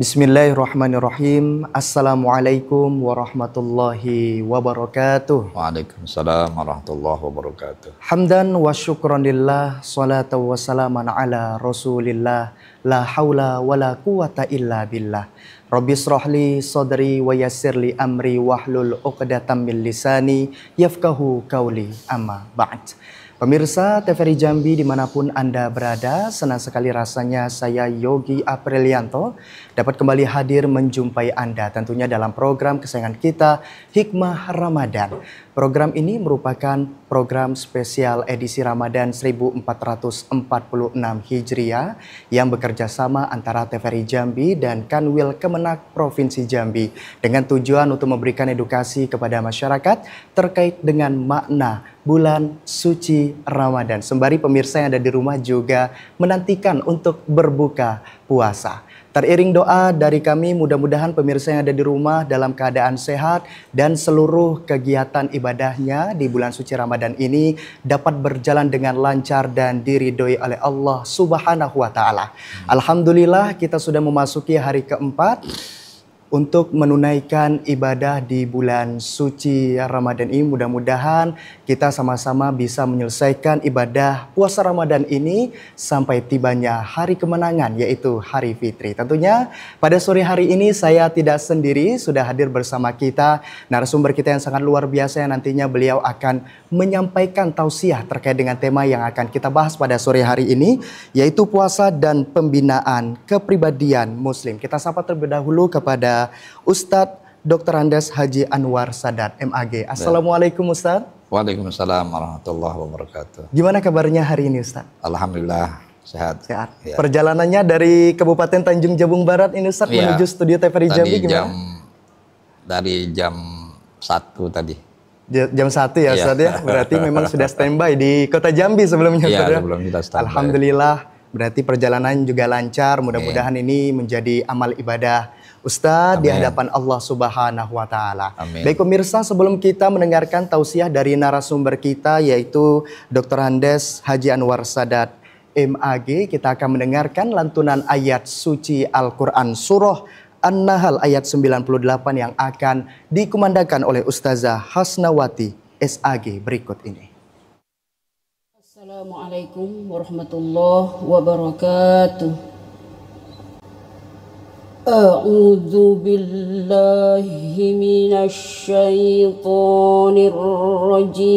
Bismillahirrahmanirrahim. Assalamualaikum warahmatullahi wabarakatuh. Waalaikumsalam warahmatullahi wabarakatuh. Hamdan wa syukran lillah, salatu wa salaman ala rasulillah, la hawla wa la quwata illa billah. Rabbi srahli sadri wa yassirli amri wahlul uqdatam min lisani yafqahu qawli, amma ba'd. Pemirsa TVRI Jambi dimanapun Anda berada, senang sekali rasanya saya Yogi Aprilianto dapat kembali hadir menjumpai Anda tentunya dalam program kesayangan kita, Hikmah Ramadan. Program ini merupakan program spesial edisi Ramadan 1446 Hijriah yang bekerja sama antara TVRI Jambi dan Kanwil Kemenak Provinsi Jambi dengan tujuan untuk memberikan edukasi kepada masyarakat terkait dengan makna bulan suci Ramadan. Sembari pemirsa yang ada di rumah juga menantikan untuk berbuka puasa. Teriring doa dari kami, mudah-mudahan pemirsa yang ada di rumah dalam keadaan sehat dan seluruh kegiatan ibadahnya di bulan suci Ramadan ini dapat berjalan dengan lancar dan diridhoi oleh Allah Subhanahu wa Ta'ala. Alhamdulillah, kita sudah memasuki hari keempat untuk menunaikan ibadah di bulan suci Ramadan ini. Mudah-mudahan kita sama-sama bisa menyelesaikan ibadah puasa Ramadan ini sampai tibanya hari kemenangan, yaitu hari fitri. Tentunya pada sore hari ini saya tidak sendiri, sudah hadir bersama kita narasumber kita yang sangat luar biasa yang nantinya beliau akan menyampaikan tausiah terkait dengan tema yang akan kita bahas pada sore hari ini, yaitu puasa dan pembinaan kepribadian muslim. Kita sapa terlebih dahulu kepada Ustadz Dr. Andes Haji Anwar Sadat, MAG. Assalamualaikum Ustadz. Waalaikumsalam warahmatullahi wabarakatuh. Gimana kabarnya hari ini Ustadz? Alhamdulillah sehat. Sehat. Ya. Perjalanannya dari Kabupaten Tanjung Jabung Barat ini Ustadz menuju studio TVRI Jambi gimana? Dari jam 1 tadi. Jam 1 ya Ustadz ya? Berarti memang sudah standby di kota Jambi sebelumnya Ustadz ya? Sebelum kita standby. Alhamdulillah, berarti perjalanan juga lancar. Mudah-mudahan ini menjadi amal ibadah Ustadz di hadapan Allah Subhanahu wa Ta'ala. Baik pemirsa, sebelum kita mendengarkan tausiah dari narasumber kita yaitu Dr. Andes Haji Anwar Sadat MAG, kita akan mendengarkan lantunan ayat suci Al-Quran Surah An-Nahl ayat 98 yang akan dikumandangkan oleh Ustazah Hasnawati SAG berikut ini. Assalamualaikum warahmatullahi wabarakatuh. A'udzu billahi minasy syaithanir rajim.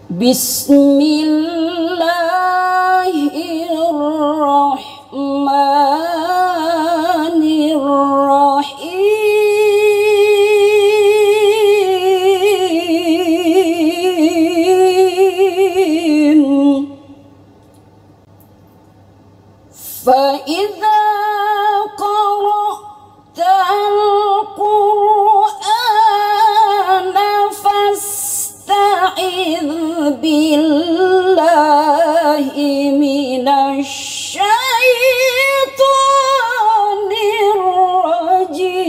Bismillahirrahmanirrahim. فإذا قرأت القرآن فاستعذ بالله من الشيطان الرجيم.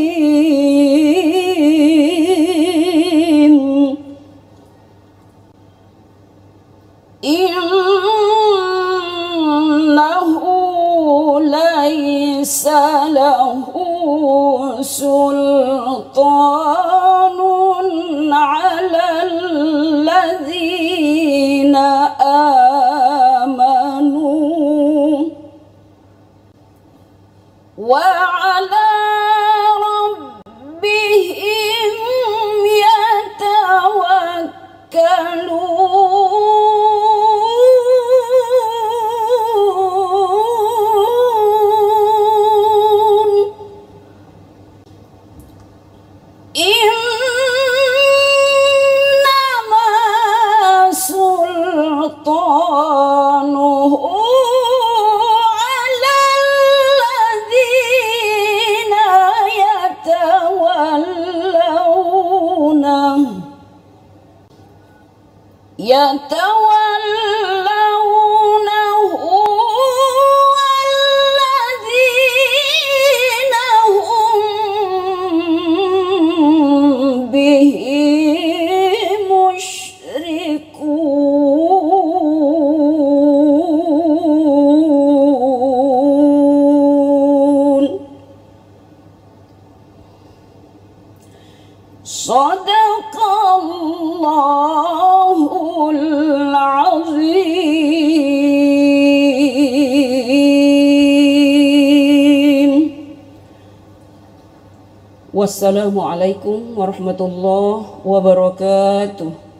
ليس له سلطان على الذين آمنوا وعلى ربهم يتوكلون. يتولونه الذين هم به مشركون. Sadaqallahul azim. Wassalamualaikum warahmatullahi wabarakatuh.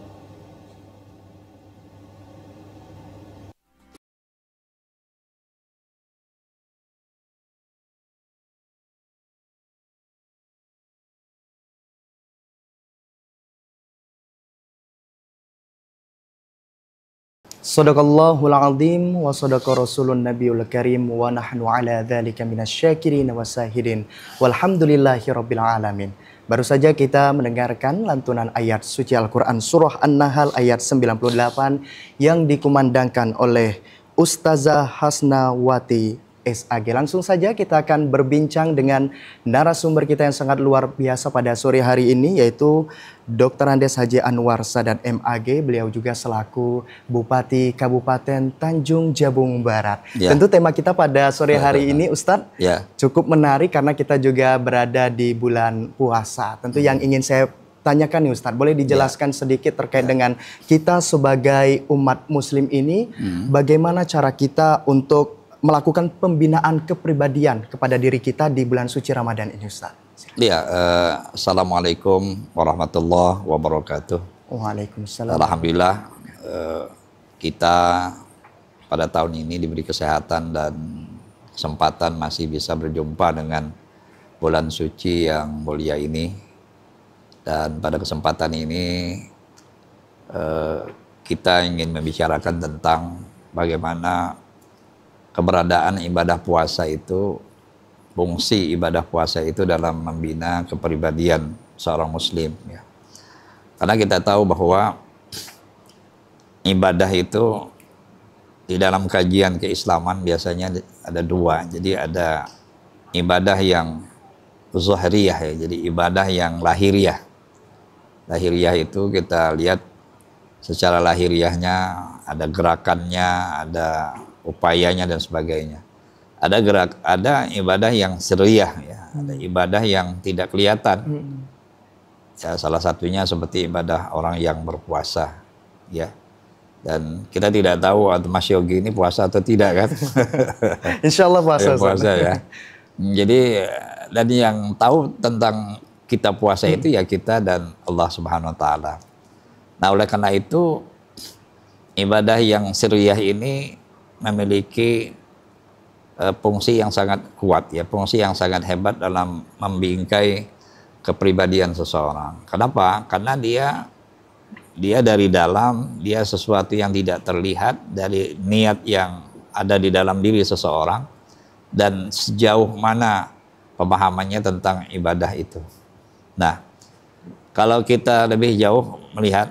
Sadaqallahul azim wa sadaqa rasulun nabiyul karim wa nahnu ala dzalika minasyakirin wa sahidin walhamdulillahi rabbil alamin. Baru saja kita mendengarkan lantunan ayat suci Al-Quran surah An-Nahl ayat 98 yang dikumandangkan oleh Ustazah Hasnawati SAG. Langsung saja kita akan berbincang dengan narasumber kita yang sangat luar biasa pada sore hari ini, yaitu Dr. Andes Haji Anwar Sadat MAG. Beliau juga selaku Bupati Kabupaten Tanjung Jabung Barat. Ya. Tentu tema kita pada sore hari ini, Ustadz, cukup menarik karena kita juga berada di bulan puasa. Tentu yang ingin saya tanyakan nih Ustadz, boleh dijelaskan sedikit terkait dengan kita sebagai umat muslim ini, bagaimana cara kita untuk melakukan pembinaan kepribadian kepada diri kita di bulan suci Ramadan ini, Ustaz? Iya, Assalamualaikum warahmatullahi wabarakatuh. Waalaikumsalam. Alhamdulillah kita pada tahun ini diberi kesehatan dan kesempatan masih bisa berjumpa dengan bulan suci yang mulia ini. Dan pada kesempatan ini kita ingin membicarakan tentang bagaimana keberadaan ibadah puasa itu, fungsi ibadah puasa itu dalam membina kepribadian seorang muslim. Ya. Karena kita tahu bahwa ibadah itu di dalam kajian keislaman biasanya ada dua. Jadi ada ibadah yang zuhriyah, ya, jadi ibadah yang lahiriah. Lahiriah itu kita lihat secara lahiriahnya, ada gerakannya, ada upayanya dan sebagainya. Ada ibadah yang sirriyah, ya. Ada ibadah yang tidak kelihatan. Ya, salah satunya seperti ibadah orang yang berpuasa, ya. Dan kita tidak tahu Mas Yogi ini puasa atau tidak, kan? Insya Allah puasa. Ya, puasa ya. Jadi dan yang tahu tentang kita puasa itu ya kita dan Allah Subhanahu Wa Taala. Nah, oleh karena itu ibadah yang sirriyah ini memiliki fungsi yang sangat kuat, ya, fungsi yang sangat hebat dalam membingkai kepribadian seseorang. Kenapa? Karena dia dari dalam, dia sesuatu yang tidak terlihat dari niat yang ada di dalam diri seseorang dan sejauh mana pemahamannya tentang ibadah itu. Nah, kalau kita lebih jauh melihat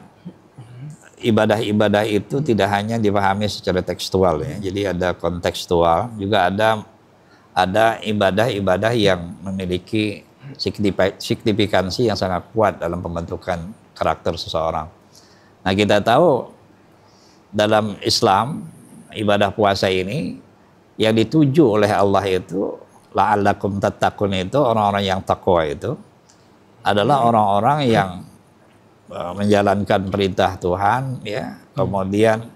ibadah-ibadah itu tidak hanya dipahami secara tekstual, ya. Jadi ada kontekstual, juga ada ibadah-ibadah yang memiliki signifikansi yang sangat kuat dalam pembentukan karakter seseorang. Nah, kita tahu dalam Islam ibadah puasa ini yang dituju oleh Allah itu la'allakum tattaqun, itu orang-orang yang takwa itu adalah orang-orang yang menjalankan perintah Tuhan, ya, kemudian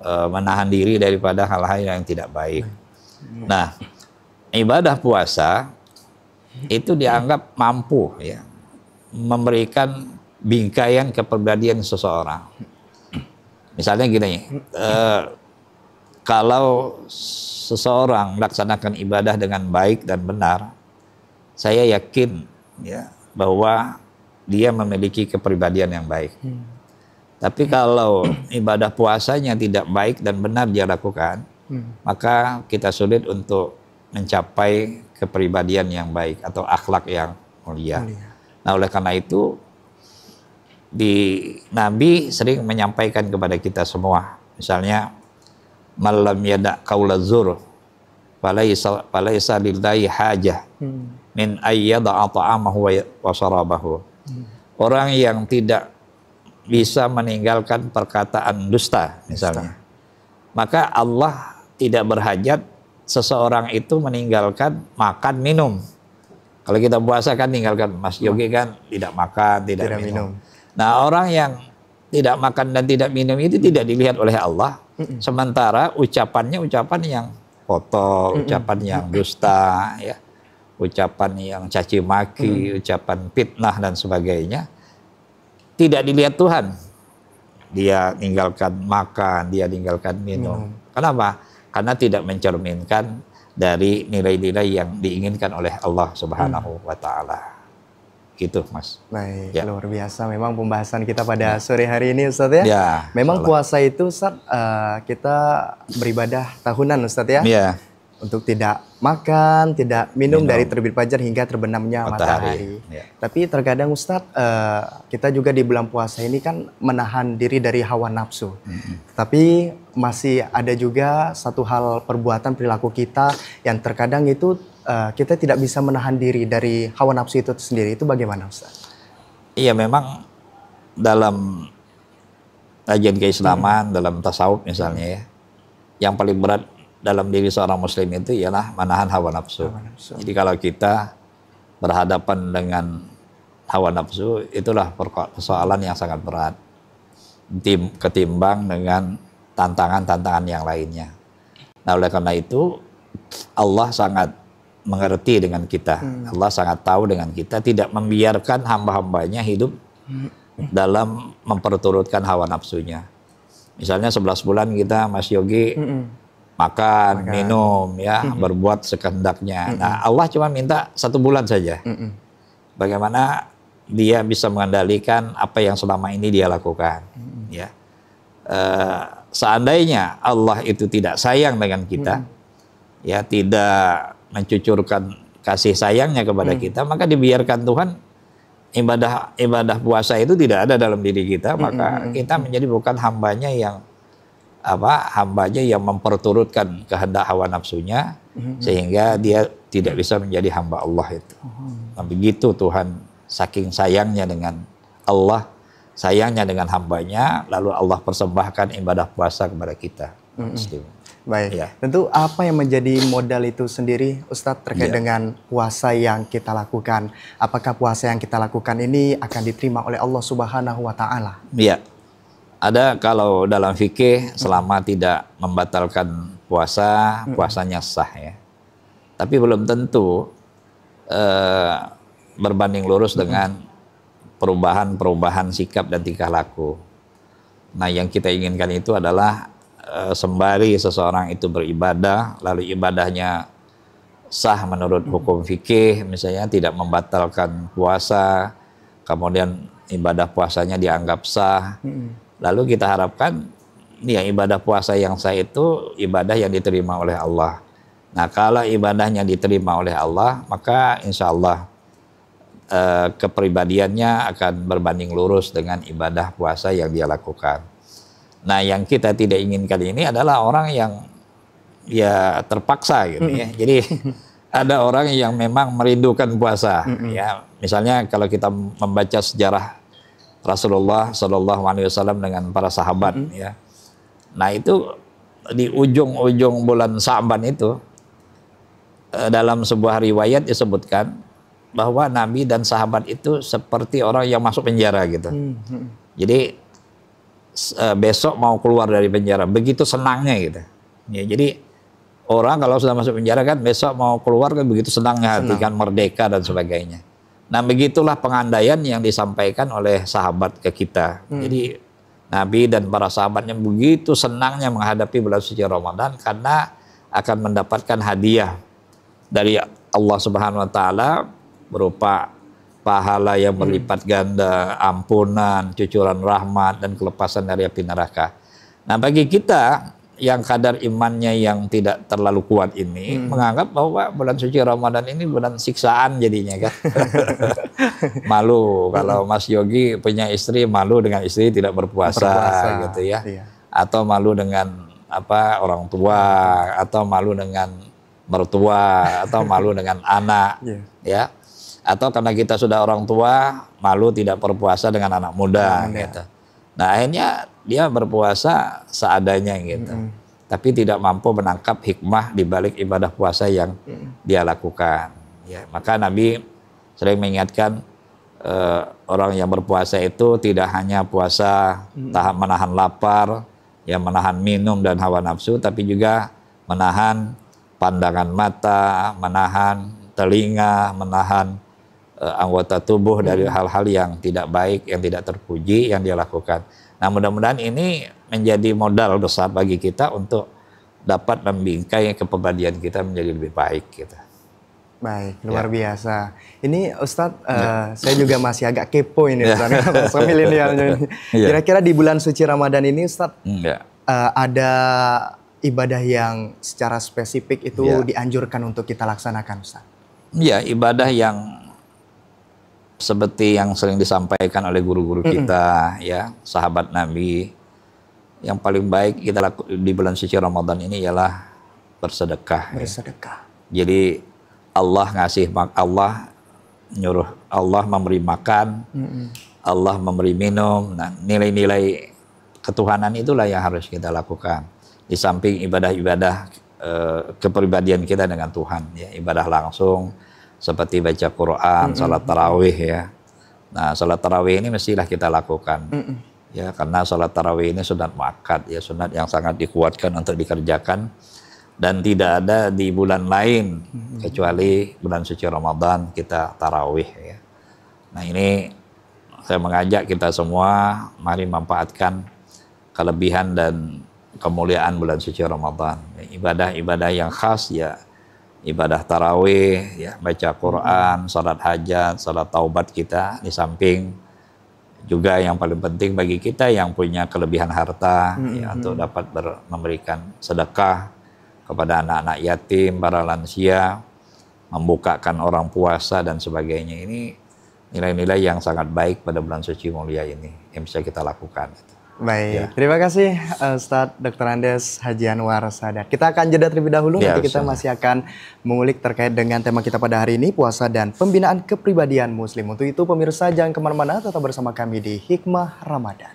menahan diri daripada hal-hal yang tidak baik. Nah, ibadah puasa itu dianggap mampu, ya, memberikan bingkaian kepribadian seseorang. Misalnya gini, kalau seseorang melaksanakan ibadah dengan baik dan benar, saya yakin, ya, bahwa dia memiliki kepribadian yang baik. Tapi kalau ibadah puasanya tidak baik dan benar dia lakukan, maka kita sulit untuk mencapai kepribadian yang baik atau akhlak yang mulia. Nah, oleh karena itu Nabi sering menyampaikan kepada kita semua, misalnya malam yada qaula zur falaisa lillahi hajah min ayyada ta'amahu wa syarabahu. Orang yang tidak bisa meninggalkan perkataan dusta misalnya, maka Allah tidak berhajat seseorang itu meninggalkan makan minum. Kalau kita puasa kan tinggalkan, Mas Yogi kan tidak makan, tidak minum. Nah, orang yang tidak makan dan tidak minum itu tidak dilihat oleh Allah. Sementara ucapannya ucapan yang kotor, ucapan yang dusta, ya, ucapan yang caci maki, ucapan fitnah dan sebagainya, tidak dilihat Tuhan. Dia tinggalkan makan, dia tinggalkan minum. Kenapa? Karena tidak mencerminkan dari nilai-nilai yang diinginkan oleh Allah Subhanahu wa Ta'ala. Gitu, Mas. Baik, Ya. luar biasa memang pembahasan kita pada sore hari ini, Ustadz ya. Ya, Memang puasa itu, Ustadz, kita beribadah tahunan, Ustadz ya. ya. Untuk tidak makan, tidak minum dari terbit fajar hingga terbenamnya matahari. Ya. Tapi terkadang Ustadz, kita juga di bulan puasa ini kan menahan diri dari hawa nafsu. Tapi masih ada juga satu hal perbuatan perilaku kita yang terkadang itu kita tidak bisa menahan diri dari hawa nafsu itu sendiri. Itu bagaimana, Ustadz? Iya, memang dalam kajian keislaman, dalam tasawuf misalnya ya, yang paling berat dalam diri seorang muslim itu ialah menahan hawa nafsu. Jadi kalau kita berhadapan dengan hawa nafsu, itulah persoalan yang sangat berat ketimbang dengan tantangan-tantangan yang lainnya. Nah, oleh karena itu Allah sangat mengerti dengan kita. Allah sangat tahu dengan kita, tidak membiarkan hamba-hambanya hidup dalam memperturutkan hawa nafsunya. Misalnya 11 bulan kita, Mas Yogi, makan, minum, ya, berbuat sekehendaknya. Nah, Allah cuma minta 1 bulan saja. Bagaimana dia bisa mengendalikan apa yang selama ini dia lakukan. Ya, seandainya Allah itu tidak sayang dengan kita, ya, tidak mencucurkan kasih sayangnya kepada kita, maka dibiarkan Tuhan ibadah puasa itu tidak ada dalam diri kita, maka kita menjadi bukan hambanya yang hambanya yang memperturutkan kehendak hawa nafsunya, sehingga dia tidak bisa menjadi hamba Allah itu. Nah, begitu Tuhan saking sayangnya dengan Allah, sayangnya dengan hambanya, lalu Allah persembahkan ibadah puasa kepada kita. Baik, Ya. tentu apa yang menjadi modal itu sendiri, Ustadz, terkait dengan puasa yang kita lakukan? Apakah puasa yang kita lakukan ini akan diterima oleh Allah Subhanahu wa Ta'ala? Iya. Ada kalau dalam fikih selama tidak membatalkan puasa, puasanya sah ya. Tapi belum tentu berbanding lurus dengan perubahan-perubahan sikap dan tingkah laku. Nah, yang kita inginkan itu adalah sembari seseorang itu beribadah, lalu ibadahnya sah menurut hukum fikih, misalnya tidak membatalkan puasa, kemudian ibadah puasanya dianggap sah, lalu kita harapkan ya ibadah puasa yang sah itu ibadah yang diterima oleh Allah. Nah, kalau ibadahnya diterima oleh Allah, maka insya Allah kepribadiannya akan berbanding lurus dengan ibadah puasa yang dia lakukan. Nah, yang kita tidak inginkan ini adalah orang yang ya terpaksa gitu ya. Jadi ada orang yang memang merindukan puasa. Ya, misalnya kalau kita membaca sejarah Rasulullah Shallallahu Alaihi Wasallam dengan para sahabat, ya. Nah, itu di ujung-ujung bulan Sa'ban itu dalam sebuah riwayat disebutkan bahwa Nabi dan sahabat itu seperti orang yang masuk penjara gitu. Jadi besok mau keluar dari penjara, begitu senangnya gitu. Ya, jadi orang kalau sudah masuk penjara kan besok mau keluar kan begitu senangnya hati, kan merdeka dan sebagainya. Nah, begitulah pengandaian yang disampaikan oleh sahabat ke kita. Jadi Nabi dan para sahabatnya begitu senangnya menghadapi bulan suci Ramadan karena akan mendapatkan hadiah dari Allah Subhanahu wa Ta'ala berupa pahala yang berlipat ganda, ampunan, cucuran rahmat, dan kelepasan dari api neraka. Nah, bagi kita yang kadar imannya yang tidak terlalu kuat ini, menganggap bahwa bulan suci Ramadan ini bulan siksaan jadinya kan. Malu kalau Mas Yogi punya istri, malu dengan istri tidak berpuasa gitu ya. Iya. Atau malu dengan orang tua, atau malu dengan mertua, atau malu dengan anak, ya. Atau karena kita sudah orang tua, malu tidak berpuasa dengan anak muda, gitu. Nah, akhirnya dia berpuasa seadanya gitu. Tapi tidak mampu menangkap hikmah di balik ibadah puasa yang dia lakukan. Ya, maka Nabi sering mengingatkan orang yang berpuasa itu tidak hanya puasa menahan lapar, ya menahan minum dan hawa nafsu, tapi juga menahan pandangan mata, menahan telinga, menahan anggota tubuh dari hal-hal yang tidak baik, yang tidak terpuji yang dia lakukan. Nah, mudah-mudahan ini menjadi modal besar bagi kita untuk dapat membingkai kepribadian kita menjadi lebih baik gitu. Baik, luar biasa. Ini Ustadz, saya juga masih agak kepo ini Ustadz, masa milenialnya ini. Kira-kira di bulan suci Ramadan ini Ustadz, ada ibadah yang secara spesifik itu dianjurkan untuk kita laksanakan Ustadz? Iya, ibadah yang seperti yang sering disampaikan oleh guru-guru kita, ya, sahabat Nabi, yang paling baik kita lakukan di bulan suci Ramadan ini ialah bersedekah. Bersedekah. Ya. Jadi Allah nyuruh, Allah memberi makan, Allah memberi minum. Nah, nilai-nilai ketuhanan itulah yang harus kita lakukan. Di samping ibadah-ibadah kepribadian kita dengan Tuhan, ya, ibadah langsung seperti baca Quran, salat tarawih, ya. Nah, salat tarawih ini mestilah kita lakukan, ya, karena salat tarawih ini sunat muakkad, ya, sunat yang sangat dikuatkan untuk dikerjakan. Dan tidak ada di bulan lain kecuali bulan suci Ramadan kita tarawih, ya. Nah, ini saya mengajak kita semua, mari manfaatkan kelebihan dan kemuliaan bulan suci Ramadan. Ibadah-ibadah yang khas, ya, ibadah tarawih, ya, baca Quran, salat hajat, salat taubat kita. Di samping juga yang paling penting bagi kita yang punya kelebihan harta, ya, untuk dapat memberikan sedekah kepada anak-anak yatim, para lansia, membukakan orang puasa dan sebagainya. Ini nilai-nilai yang sangat baik pada bulan suci mulia ini yang bisa kita lakukan. Baik, ya. Terima kasih Ustadz Dr. Andes Haji Anwar Sadat. Kita akan jeda terlebih dahulu, nanti kita masih akan mengulik terkait dengan tema kita pada hari ini, puasa dan pembinaan kepribadian muslim. Untuk itu pemirsa jangan kemana-mana, tetap bersama kami di Hikmah Ramadan.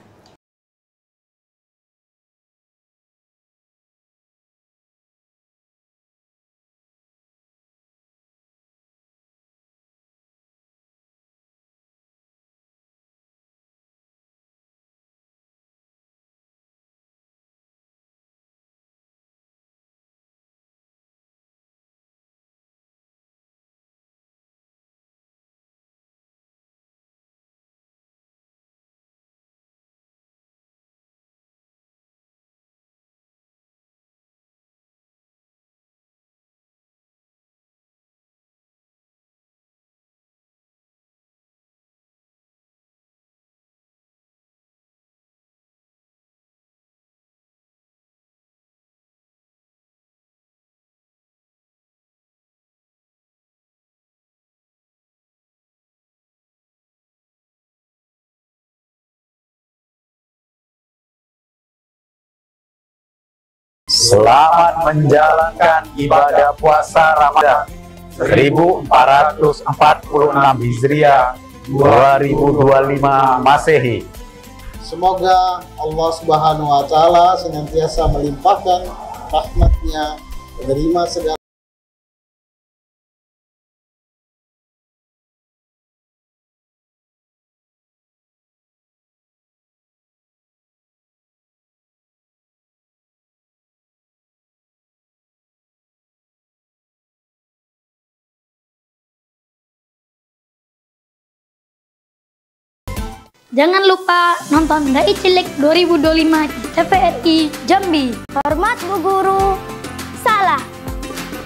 Selamat menjalankan ibadah puasa Ramadan 1446 Hijriah 2025 Masehi. Semoga Allah Subhanahu wa Ta'ala senantiasa melimpahkan rahmat-Nya, menerima segala Jangan lupa nonton Dai Cilik 2025 di TVRI Jambi. Hormat Bu Guru. Salah.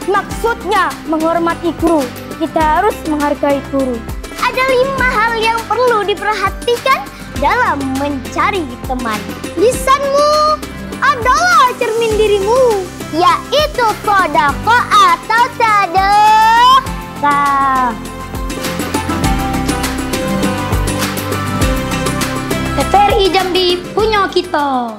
Maksudnya menghormati guru. Kita harus menghargai guru. Ada 5 hal yang perlu diperhatikan dalam mencari teman. Lisanmu adalah cermin dirimu, yaitu sedekah atau sedekah. TVRI Jambi punya kita.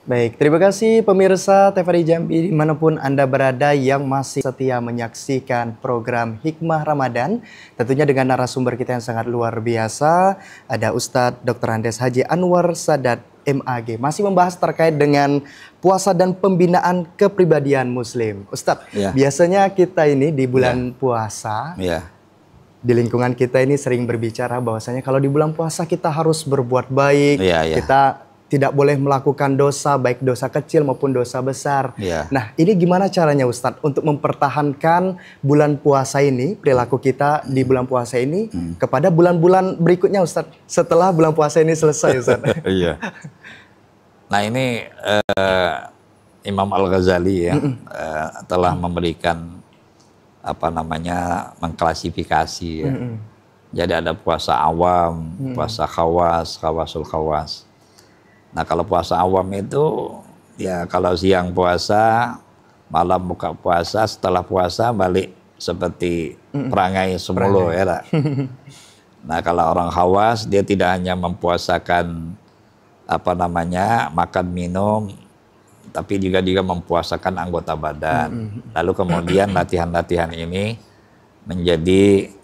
Baik, terima kasih pemirsa TVRI Jambi dimanapun Anda berada yang masih setia menyaksikan program Hikmah Ramadan. Tentunya dengan narasumber kita yang sangat luar biasa, ada Ustadz Dr. Andes Haji Anwar Sadat MAG. Masih membahas terkait dengan puasa dan pembinaan kepribadian Muslim. Ustadz, biasanya kita ini di bulan puasa, di lingkungan kita ini sering berbicara bahwasanya kalau di bulan puasa kita harus berbuat baik, kita tidak boleh melakukan dosa, baik dosa kecil maupun dosa besar. Nah, ini gimana caranya Ustadz untuk mempertahankan bulan puasa ini, perilaku kita di bulan puasa ini kepada bulan-bulan berikutnya Ustadz, setelah bulan puasa ini selesai Ustadz? Nah ini Imam Al-Ghazali ya telah memberikan mengklasifikasi ya. Jadi ada puasa awam, puasa khawas, khawasul khawas. Nah kalau puasa awam itu ya kalau siang puasa, malam buka puasa, setelah puasa balik seperti perangai semula ya tak? Nah kalau orang khawas dia tidak hanya mempuasakan makan minum, tapi juga mempuasakan anggota badan. Lalu kemudian latihan-latihan ini menjadi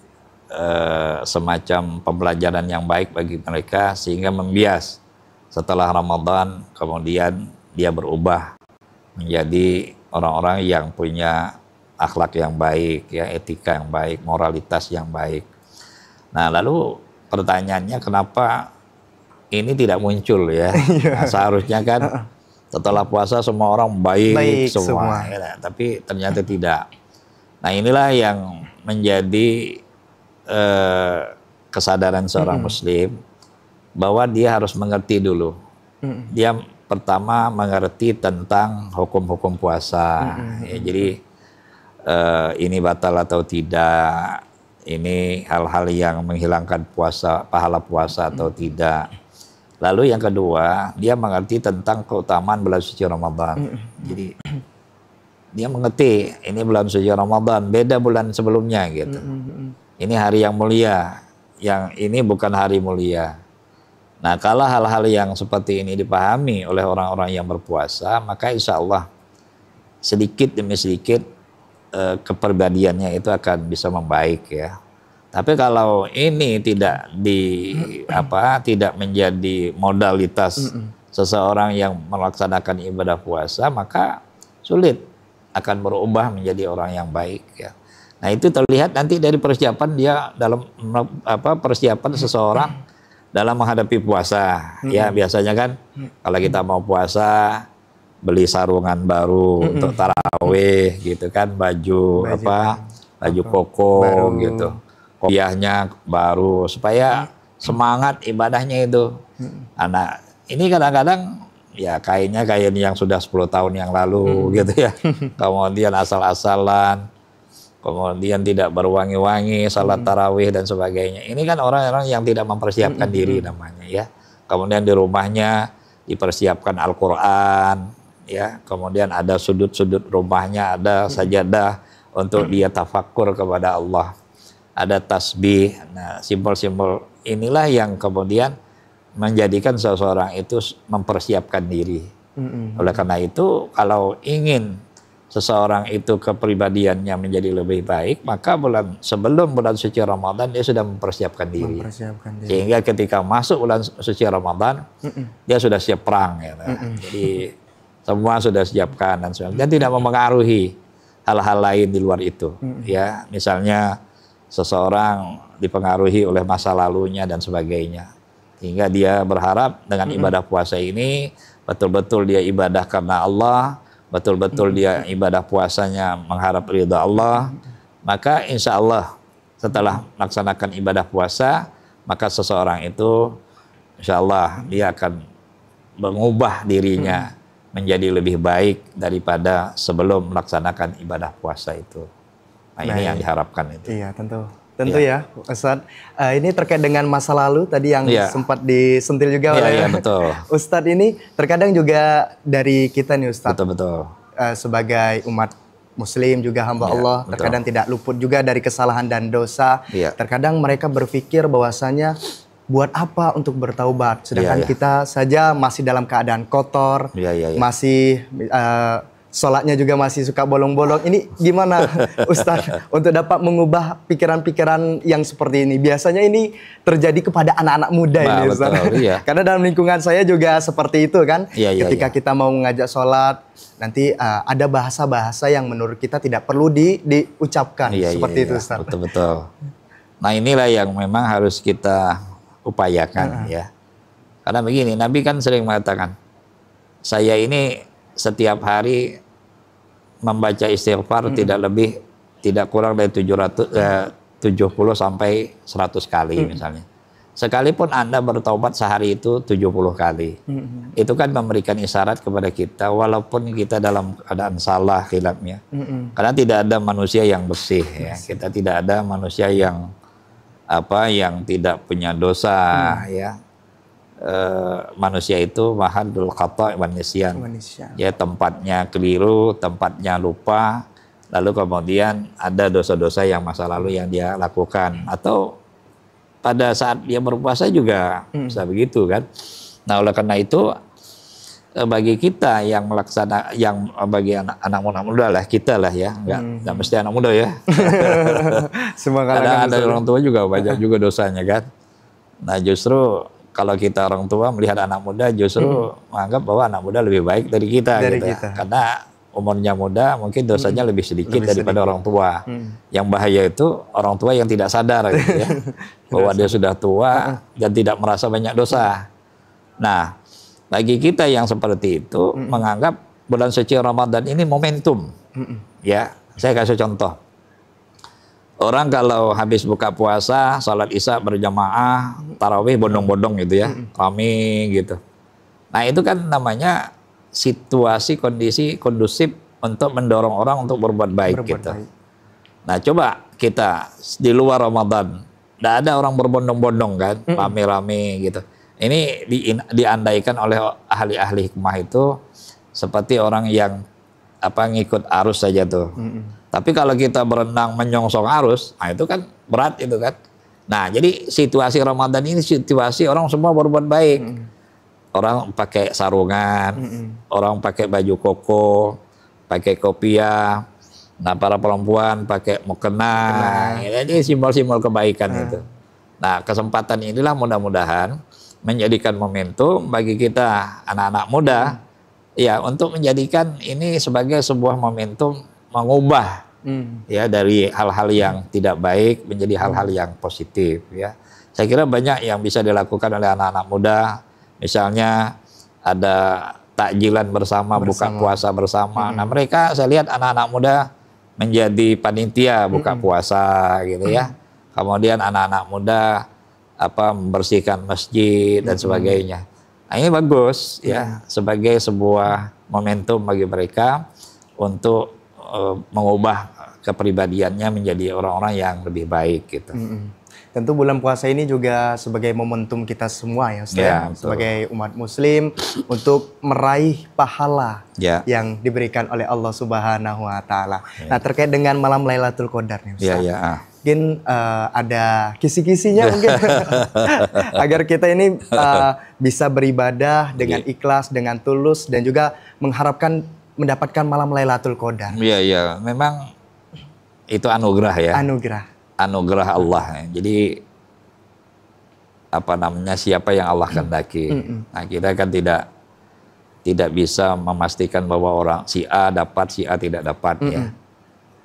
semacam pembelajaran yang baik bagi mereka sehingga membias. Setelah Ramadan, kemudian dia berubah menjadi orang-orang yang punya akhlak yang baik, ya, etika yang baik, moralitas yang baik. Nah, lalu pertanyaannya kenapa ini tidak muncul ya? Nah, seharusnya kan setelah puasa semua orang baik semua. Ya, tapi ternyata tidak. Nah, inilah yang menjadi kesadaran seorang Muslim, bahwa dia harus mengerti dulu. Dia pertama mengerti tentang hukum-hukum puasa. Ya, jadi ini batal atau tidak, ini hal-hal yang menghilangkan pahala puasa atau tidak. Lalu yang kedua, dia mengerti tentang keutamaan bulan suci Ramadan. Jadi dia mengerti ini bulan suci Ramadan, beda bulan sebelumnya gitu. Ini hari yang mulia, yang ini bukan hari mulia. Nah, kalau hal-hal yang seperti ini dipahami oleh orang-orang yang berpuasa, maka insya Allah sedikit demi sedikit kepribadiannya itu akan bisa membaik ya. Tapi kalau ini tidak tidak menjadi modalitas seseorang yang melaksanakan ibadah puasa, maka sulit akan berubah menjadi orang yang baik ya. Nah, itu terlihat nanti dari persiapan dia dalam persiapan seseorang dalam menghadapi puasa. Ya, biasanya kan kalau kita mau puasa beli sarungan baru untuk tarawih gitu kan, baju koko baru, gitu. Kopiahnya baru supaya semangat ibadahnya itu. Anak ini kadang-kadang ya kain yang sudah 10 tahun yang lalu gitu ya. Kemudian asal-asalan, kemudian tidak berwangi-wangi, salat tarawih dan sebagainya. Ini kan orang-orang yang tidak mempersiapkan diri namanya ya. Kemudian di rumahnya dipersiapkan Al-Quran ya. Kemudian ada sudut-sudut rumahnya, ada sajadah untuk dia tafakkur kepada Allah. Ada tasbih. Nah, simbol-simbol inilah yang kemudian menjadikan seseorang itu mempersiapkan diri. Oleh karena itu, kalau ingin seseorang itu kepribadiannya menjadi lebih baik, maka sebelum bulan suci Ramadan dia sudah mempersiapkan diri. Sehingga ketika masuk bulan suci Ramadan, dia sudah siap perang. Ya, jadi semua sudah siapkan dan tidak mempengaruhi hal-hal lain di luar itu. Ya, misalnya seseorang dipengaruhi oleh masa lalunya dan sebagainya, hingga dia berharap dengan ibadah puasa ini betul-betul dia ibadah karena Allah, betul-betul dia ibadah puasanya mengharap ridha Allah, maka insya Allah setelah melaksanakan ibadah puasa, maka seseorang itu insya Allah dia akan mengubah dirinya menjadi lebih baik daripada sebelum melaksanakan ibadah puasa itu. Nah, ini yang diharapkan itu. Iya, tentu ya, Ustadz. Ini terkait dengan masa lalu tadi yang sempat disentil juga oleh betul. Ustadz ini. Terkadang juga dari kita nih Ustadz, betul. Sebagai umat Muslim juga hamba Allah, terkadang tidak luput juga dari kesalahan dan dosa. Terkadang mereka berpikir bahwasanya buat apa untuk bertaubat? Sedangkan Iya, iya. kita saja masih dalam keadaan kotor, Iya, iya, iya. masih sholatnya juga masih suka bolong-bolong. Ini gimana Ustadz untuk dapat mengubah pikiran-pikiran yang seperti ini? Biasanya ini terjadi kepada anak-anak muda Nah, ini Ustadz. betul, iya. Karena dalam lingkungan saya juga seperti itu kan. Iya, iya, Ketika iya. kita mau mengajak sholat, nanti ada bahasa-bahasa yang menurut kita tidak perlu diucapkan. Iya, Seperti iya, itu iya. Ustadz. Betul-betul. Nah inilah yang memang harus kita upayakan ya. Karena begini, Nabi kan sering mengatakan, saya ini setiap hari membaca istighfar tidak kurang dari 70 sampai 100 kali misalnya. Sekalipun Anda bertaubat sehari itu 70 kali. Itu kan memberikan isyarat kepada kita walaupun kita dalam keadaan salah khilafnya. Karena tidak ada manusia yang bersih ya. Kita tidak ada manusia yang yang tidak punya dosa ya. Manusia itu mahadul khata' wan nisyan. Ya, tempatnya keliru, tempatnya lupa, lalu kemudian ada dosa-dosa yang masa lalu yang dia lakukan, atau pada saat dia berpuasa juga bisa begitu kan. Nah, oleh karena itu bagi kita yang bagi anak muda lah, kita lah ya, nggak mesti anak muda ya. Semua Ada orang tua juga banyak juga dosanya kan. Nah, justru kalau kita orang tua melihat anak muda justru menganggap bahwa anak muda lebih baik dari kita gitu. Karena umurnya muda mungkin dosanya lebih sedikit daripada orang tua. Yang bahaya itu orang tua yang tidak sadar gitu ya. Bahwa dia sudah tua dan tidak merasa banyak dosa. Nah, bagi kita yang seperti itu menganggap bulan suci Ramadan ini momentum. Ya, saya kasih contoh. Orang kalau habis buka puasa, salat Isya berjamaah, tarawih bondong-bondong gitu ya, rame gitu. Nah, itu kan namanya situasi kondisi kondusif untuk mendorong orang untuk berbuat baik gitu. Nah, coba kita di luar Ramadan, tidak ada orang berbondong-bondong kan, rame-rame gitu. Ini diandaikan oleh ahli-ahli hikmah itu seperti orang yang ngikut arus saja tuh. Tapi kalau kita berenang menyongsong arus, nah itu kan berat itu kan. Nah, jadi situasi Ramadan ini situasi orang semua berbuat baik. Orang pakai sarungan, orang pakai baju koko, pakai kopiah. Nah, para perempuan pakai mukena. Ini simbol-simbol kebaikan itu. Nah, kesempatan inilah mudah-mudahan menjadikan momentum bagi kita anak-anak muda ya untuk menjadikan ini sebagai sebuah momentum mengubah ya dari hal-hal yang tidak baik menjadi hal-hal yang positif ya. Saya kira banyak yang bisa dilakukan oleh anak-anak muda, misalnya ada takjilan bersama. Buka puasa bersama. Nah, mereka saya lihat anak-anak muda menjadi panitia buka puasa gitu ya. Kemudian anak-anak muda membersihkan masjid dan sebagainya. Nah, ini bagus ya sebagai sebuah momentum bagi mereka untuk mengubah kepribadiannya menjadi orang-orang yang lebih baik gitu. Tentu bulan puasa ini juga sebagai momentum kita semua ya Ustaz, Ya, sebagai umat muslim untuk meraih pahala yang diberikan oleh Allah Subhanahu wa taala. Nah, terkait dengan malam Lailatul Qadar nih Ustaz. Mungkin ada kisi-kisinya mungkin agar kita ini bisa beribadah dengan ikhlas, dengan tulus dan juga mengharapkan mendapatkan malam Lailatul Qadar. Iya, iya, memang itu anugerah ya. Anugerah Allah. Jadi siapa yang Allah kehendaki. Nah, kita kan tidak bisa memastikan bahwa orang si A dapat, si A tidak dapat ya.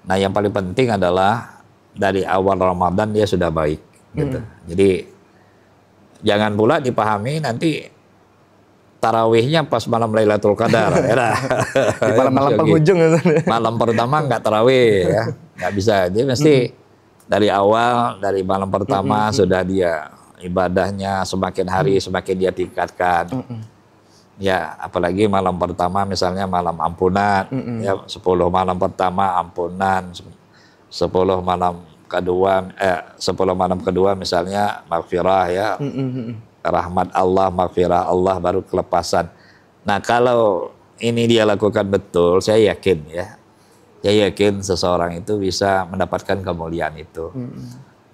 Nah, yang paling penting adalah dari awal Ramadan dia sudah baik gitu. Jadi jangan pula dipahami nanti tarawihnya pas malam Lailatul Qadar. Di malam-malam penghujung. Malam pertama nggak tarawih ya. Nggak bisa. Dia mesti dari awal, dari malam pertama sudah dia ibadahnya semakin hari semakin dia tingkatkan. Ya, apalagi malam pertama misalnya malam ampunan, ya 10 malam pertama ampunan, 10 malam kedua misalnya maghfirah ya. Rahmat Allah, maghfirah Allah, baru kelepasan. Nah, kalau ini dia lakukan betul, saya yakin ya. Saya yakin seseorang itu bisa mendapatkan kemuliaan itu.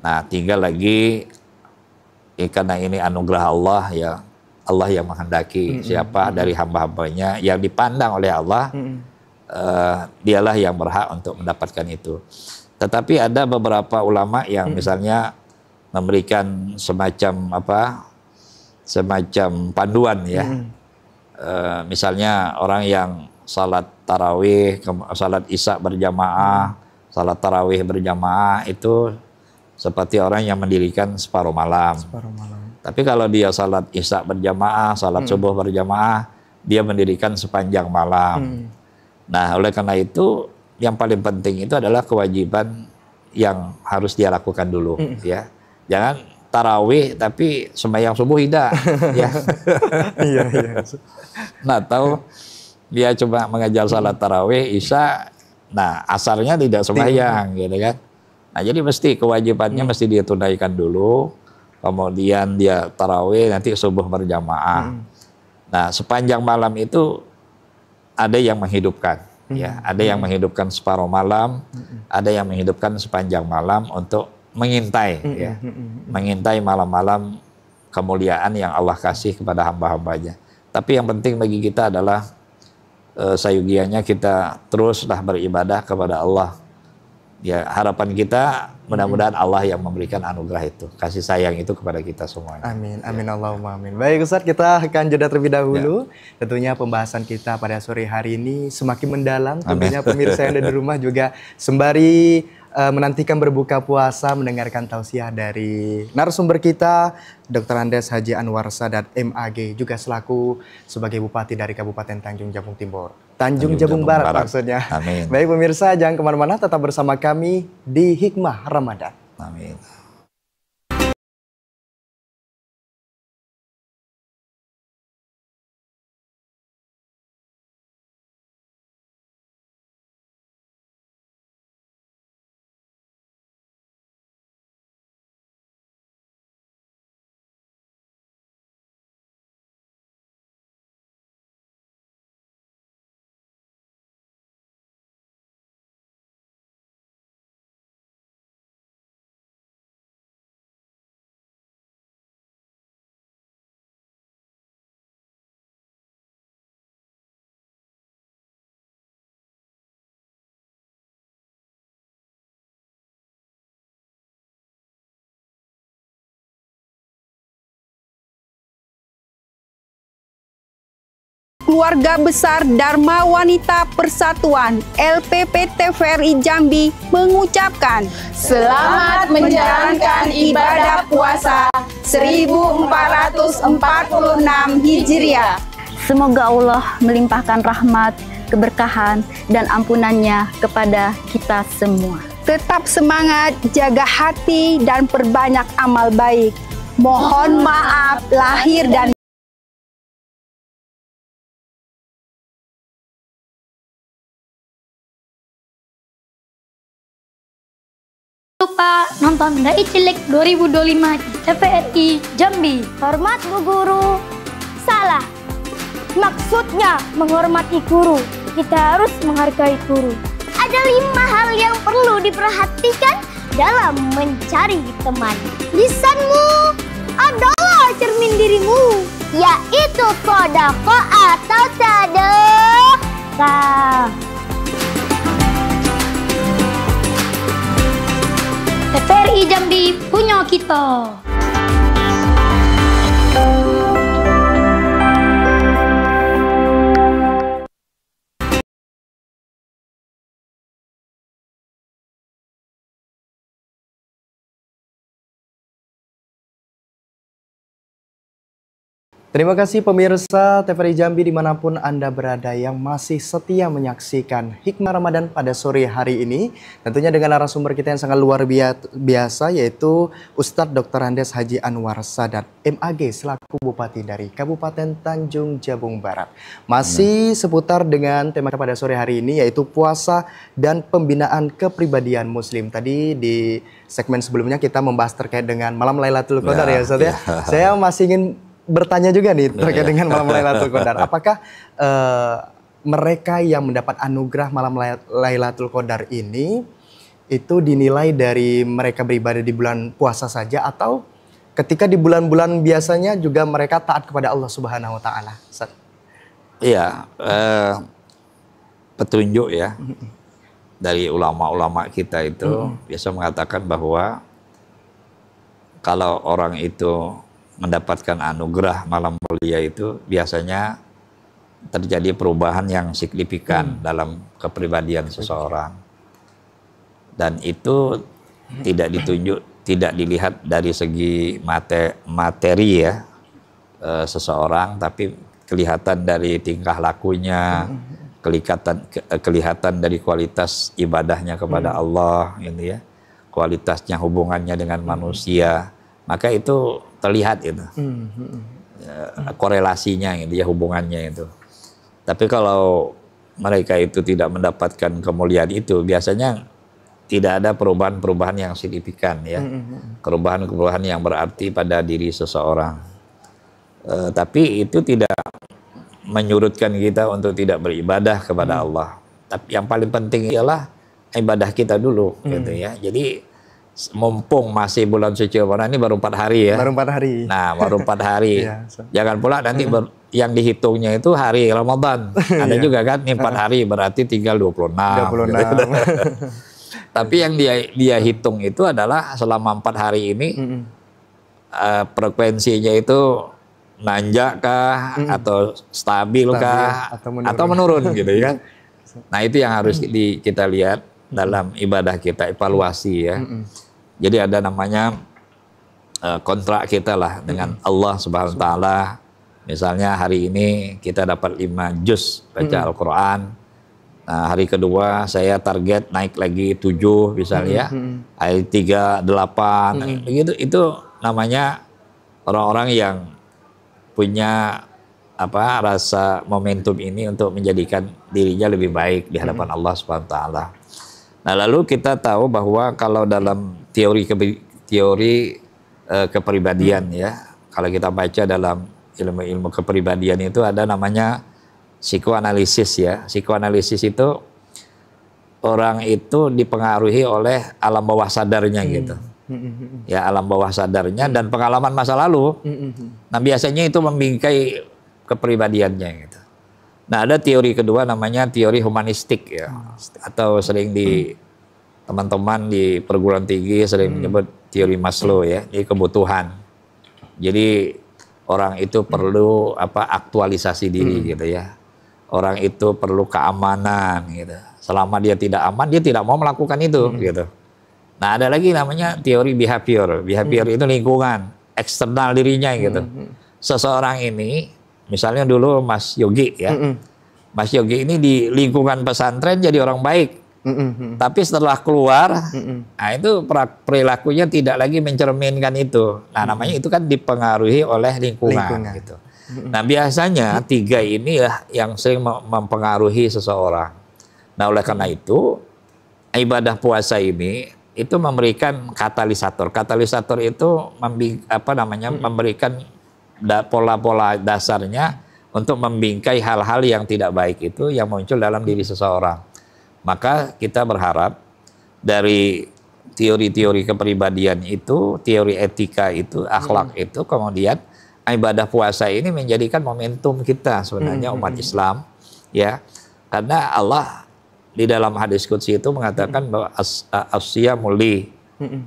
Nah, tinggal lagi karena ini anugerah Allah ya, Allah yang menghendaki siapa dari hamba-hambanya yang dipandang oleh Allah, dialah yang berhak untuk mendapatkan itu. Tetapi ada beberapa ulama yang misalnya memberikan semacam semacam panduan ya. Misalnya orang yang salat tarawih, salat isya berjamaah, salat tarawih berjamaah itu seperti orang yang mendirikan separuh malam. Tapi kalau dia salat isya berjamaah, salat subuh berjamaah, dia mendirikan sepanjang malam. Nah, oleh karena itu yang paling penting itu adalah kewajiban yang harus dia lakukan dulu, ya. Jangan tarawih tapi sembahyang subuh tidak, ya. Iya. Nah, tahu dia coba mengajar salat tarawih, isya, nah asarnya tidak sembahyang, gitu kan. Nah, jadi mesti kewajibannya mesti dia tunaikan dulu, kemudian dia tarawih, nanti subuh berjamaah. Nah, sepanjang malam itu ada yang menghidupkan, ya, ada yang menghidupkan separuh malam, ada yang menghidupkan sepanjang malam untuk mengintai, ya, mengintai malam-malam kemuliaan yang Allah kasih kepada hamba-hambanya. Tapi yang penting bagi kita adalah sayugianya kita teruslah beribadah kepada Allah. Ya, harapan kita mudah-mudahan Allah yang memberikan anugerah itu, kasih sayang itu kepada kita semuanya. Amin, amin, Allahumma amin. Baik Ustadz, kita akan jeda terlebih dahulu. Tentunya pembahasan kita pada sore hari ini semakin mendalam. Tentunya pemirsa yang ada di rumah juga sembari menantikan berbuka puasa, mendengarkan tausiah dari narasumber kita, Dr. Andes Haji Anwar Sadat MAG, juga selaku sebagai Bupati dari Kabupaten Tanjung Jabung Jabung Barat maksudnya. Amin. Baik pemirsa, jangan kemana-mana, tetap bersama kami di Hikmah Ramadan. Amin. Keluarga Besar Dharma Wanita Persatuan LPP TVRI Jambi mengucapkan selamat menjalankan ibadah puasa 1446 Hijriah. Semoga Allah melimpahkan rahmat, keberkahan, dan ampunannya kepada kita semua. Tetap semangat, jaga hati, dan perbanyak amal baik. Mohon maaf lahir dan lupa nonton Dai Cilik 2025 di TVRI Jambi. Hormat Bu Guru. Salah. Maksudnya menghormati guru. Kita harus menghargai guru. Ada 5 hal yang perlu diperhatikan dalam mencari teman. Lisanmu adalah cermin dirimu, yaitu sodako atau sedekah. TVRI Jambi punya kita. Terima kasih pemirsa TVRI Jambi dimanapun Anda berada yang masih setia menyaksikan Hikmah Ramadan pada sore hari ini. Tentunya dengan narasumber kita yang sangat luar biasa, yaitu Ustadz Dr. Andes Haji Anwar Sadat MAG selaku Bupati dari Kabupaten Tanjung Jabung Barat. Masih seputar dengan tema pada sore hari ini, yaitu puasa dan pembinaan kepribadian Muslim. Tadi di segmen sebelumnya kita membahas terkait dengan malam Lailatul Qadar ya Ustadz ya. Saya masih ingin bertanya juga nih terkait dengan malam Lailatul Qadar. Apakah mereka yang mendapat anugerah malam Lailatul Qadar ini itu dinilai dari mereka beribadah di bulan puasa saja, atau ketika di bulan-bulan biasanya juga mereka taat kepada Allah Subhanahu wa taala. Iya, petunjuk ya dari ulama-ulama kita itu biasa mengatakan bahwa kalau orang itu mendapatkan anugerah malam mulia itu biasanya terjadi perubahan yang signifikan dalam kepribadian seseorang, dan itu tidak ditunjuk, tidak dilihat dari segi materi ya seseorang, tapi kelihatan dari tingkah lakunya, kelihatan dari kualitas ibadahnya kepada Allah, gitu ya, kualitasnya hubungannya dengan manusia, maka itu terlihat itu korelasinya, gitu ya, hubungannya itu. Tapi kalau mereka itu tidak mendapatkan kemuliaan itu, biasanya tidak ada perubahan-perubahan yang signifikan ya, perubahan-perubahan yang berarti pada diri seseorang. Tapi itu tidak menyurutkan kita untuk tidak beribadah kepada Allah. Tapi yang paling penting ialah ibadah kita dulu, gitu ya. Jadi mumpung masih bulan suci Ramadan ini baru 4 hari ya. Baru 4 hari. Nah, baru 4 hari. Jangan pula nanti yang dihitungnya itu hari Ramadan. Ada juga kan, nih 4 hari berarti tinggal 26. 26. Tapi yang dia hitung itu adalah selama 4 hari ini frekuensinya itu nanjak kah, atau stabil kah, atau menurun gitu ya. Nah, itu yang harus kita lihat dalam ibadah kita, evaluasi ya. Jadi ada namanya kontrak kita lah dengan Allah Subhanahu wa taala. Misalnya hari ini kita dapat 5 juz baca Al-Qur'an. Nah, hari kedua saya target naik lagi 7 misalnya. Hari 3 8 begitu. Itu namanya orang-orang yang punya rasa momentum ini untuk menjadikan dirinya lebih baik di hadapan Allah Subhanahu wa taala. Nah, lalu kita tahu bahwa kalau dalam teori kepribadian ya, kalau kita baca dalam ilmu-ilmu kepribadian itu ada namanya psikoanalisis ya. Psikoanalisis itu orang itu dipengaruhi oleh alam bawah sadarnya gitu. Ya, alam bawah sadarnya dan pengalaman masa lalu. Nah, biasanya itu membingkai kepribadiannya gitu. Nah, ada teori kedua namanya teori humanistik ya, atau sering teman-teman di perguruan tinggi sering menyebut teori Maslow ya, ini kebutuhan. Jadi orang itu perlu aktualisasi diri gitu ya. Orang itu perlu keamanan gitu. Selama dia tidak aman, dia tidak mau melakukan itu gitu. Nah, ada lagi namanya teori behavior. Behavior itu lingkungan, eksternal dirinya gitu. Seseorang ini, misalnya dulu Mas Yogi ya. Mas Yogi ini di lingkungan pesantren jadi orang baik. Tapi setelah keluar, nah itu perilakunya tidak lagi mencerminkan itu. Nah, namanya itu kan dipengaruhi oleh lingkungan. Gitu. Nah, biasanya 3 ini yang sering mempengaruhi seseorang. Nah, oleh karena itu ibadah puasa ini itu memberikan katalisator. Katalisator itu memberikan pola-pola dasarnya untuk membingkai hal-hal yang tidak baik itu yang muncul dalam diri seseorang. Maka kita berharap dari teori-teori kepribadian itu, teori etika itu, akhlak itu, kemudian ibadah puasa ini menjadikan momentum kita sebenarnya umat Islam ya. Karena Allah di dalam hadis qudsi itu mengatakan bahwa as-siyamu li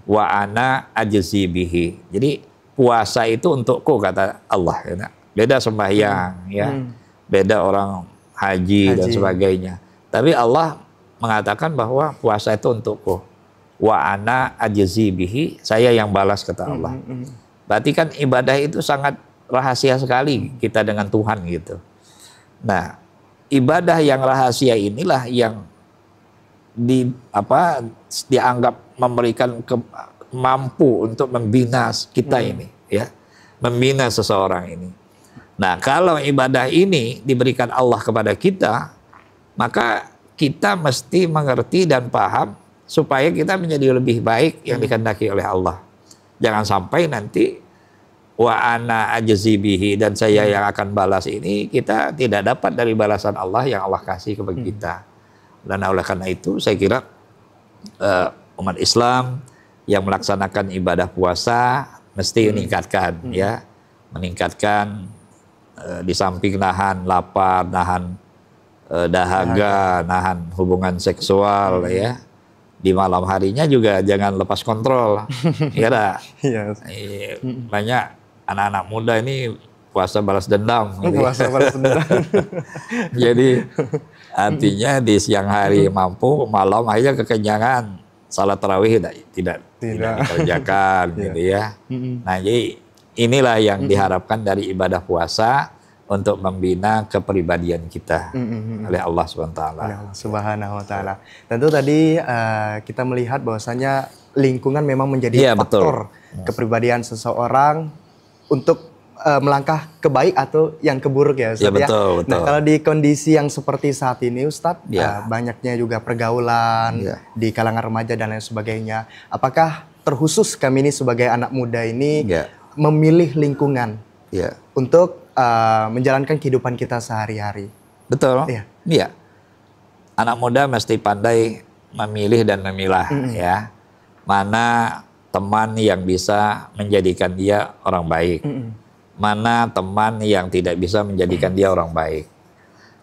wa ana ajzi bihi. Jadi puasa itu untukku kata Allah ya. Beda sembahyang ya. Beda orang haji dan sebagainya. Tapi Allah mengatakan bahwa puasa itu untukku. Wa ana ajzi bihi, saya yang balas kata Allah. Berarti kan ibadah itu sangat rahasia sekali kita dengan Tuhan gitu. Nah, ibadah yang rahasia inilah yang dianggap memberikan mampu untuk membina kita ini ya, membina seseorang ini. Nah, kalau ibadah ini diberikan Allah kepada kita, maka kita mesti mengerti dan paham supaya kita menjadi lebih baik yang dikehendaki oleh Allah. Jangan sampai nanti wa ana ajzi bihi, dan saya yang akan balas ini kita tidak dapat dari balasan Allah yang Allah kasih kepada kita. Dan oleh karena itu saya kira umat Islam yang melaksanakan ibadah puasa mesti meningkatkan ya, meningkatkan di samping nahan lapar, nahan dahaga, nahan hubungan seksual ya. Di malam harinya juga jangan lepas kontrol, ya dah. Banyak anak-anak muda ini puasa balas dendam. Gitu. Puasa balas dendam. Jadi artinya di siang hari mampu, malam akhirnya kekenyangan, salat tarawih tidak dikerjakan, gitu ya. Nah, jadi inilah yang diharapkan dari ibadah puasa untuk membina kepribadian kita oleh Allah SWT. Oleh Allah Subhanahu Wa Taala. Tentu tadi kita melihat bahwasanya lingkungan memang menjadi faktor kepribadian seseorang untuk melangkah ke baik atau yang keburuk ya Ustaz ya. Betul. Nah, kalau di kondisi yang seperti saat ini Ustadz, banyaknya juga pergaulan di kalangan remaja dan lain sebagainya. Apakah terkhusus kami ini sebagai anak muda ini memilih lingkungan untuk menjalankan kehidupan kita sehari-hari? Betul. Iya. Anak muda mesti pandai memilih dan memilah ya. Mana teman yang bisa menjadikan dia orang baik. Mana teman yang tidak bisa menjadikan dia orang baik.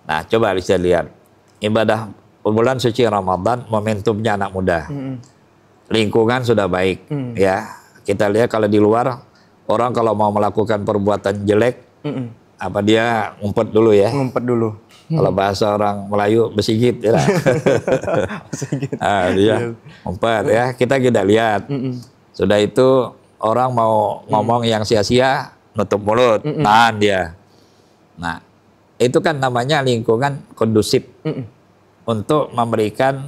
Nah, coba bisa lihat ibadah bulan suci Ramadan, momentumnya anak muda. Lingkungan sudah baik ya. Kita lihat kalau di luar orang kalau mau melakukan perbuatan jelek apa dia ngumpet dulu ya. Ngumpet dulu. Kalau bahasa orang Melayu besigit ya. Dia ngumpet ya. Kita lihat. Sudah itu orang mau ngomong yang sia-sia, nutup mulut, tahan dia. Nah, itu kan namanya lingkungan kondusif untuk memberikan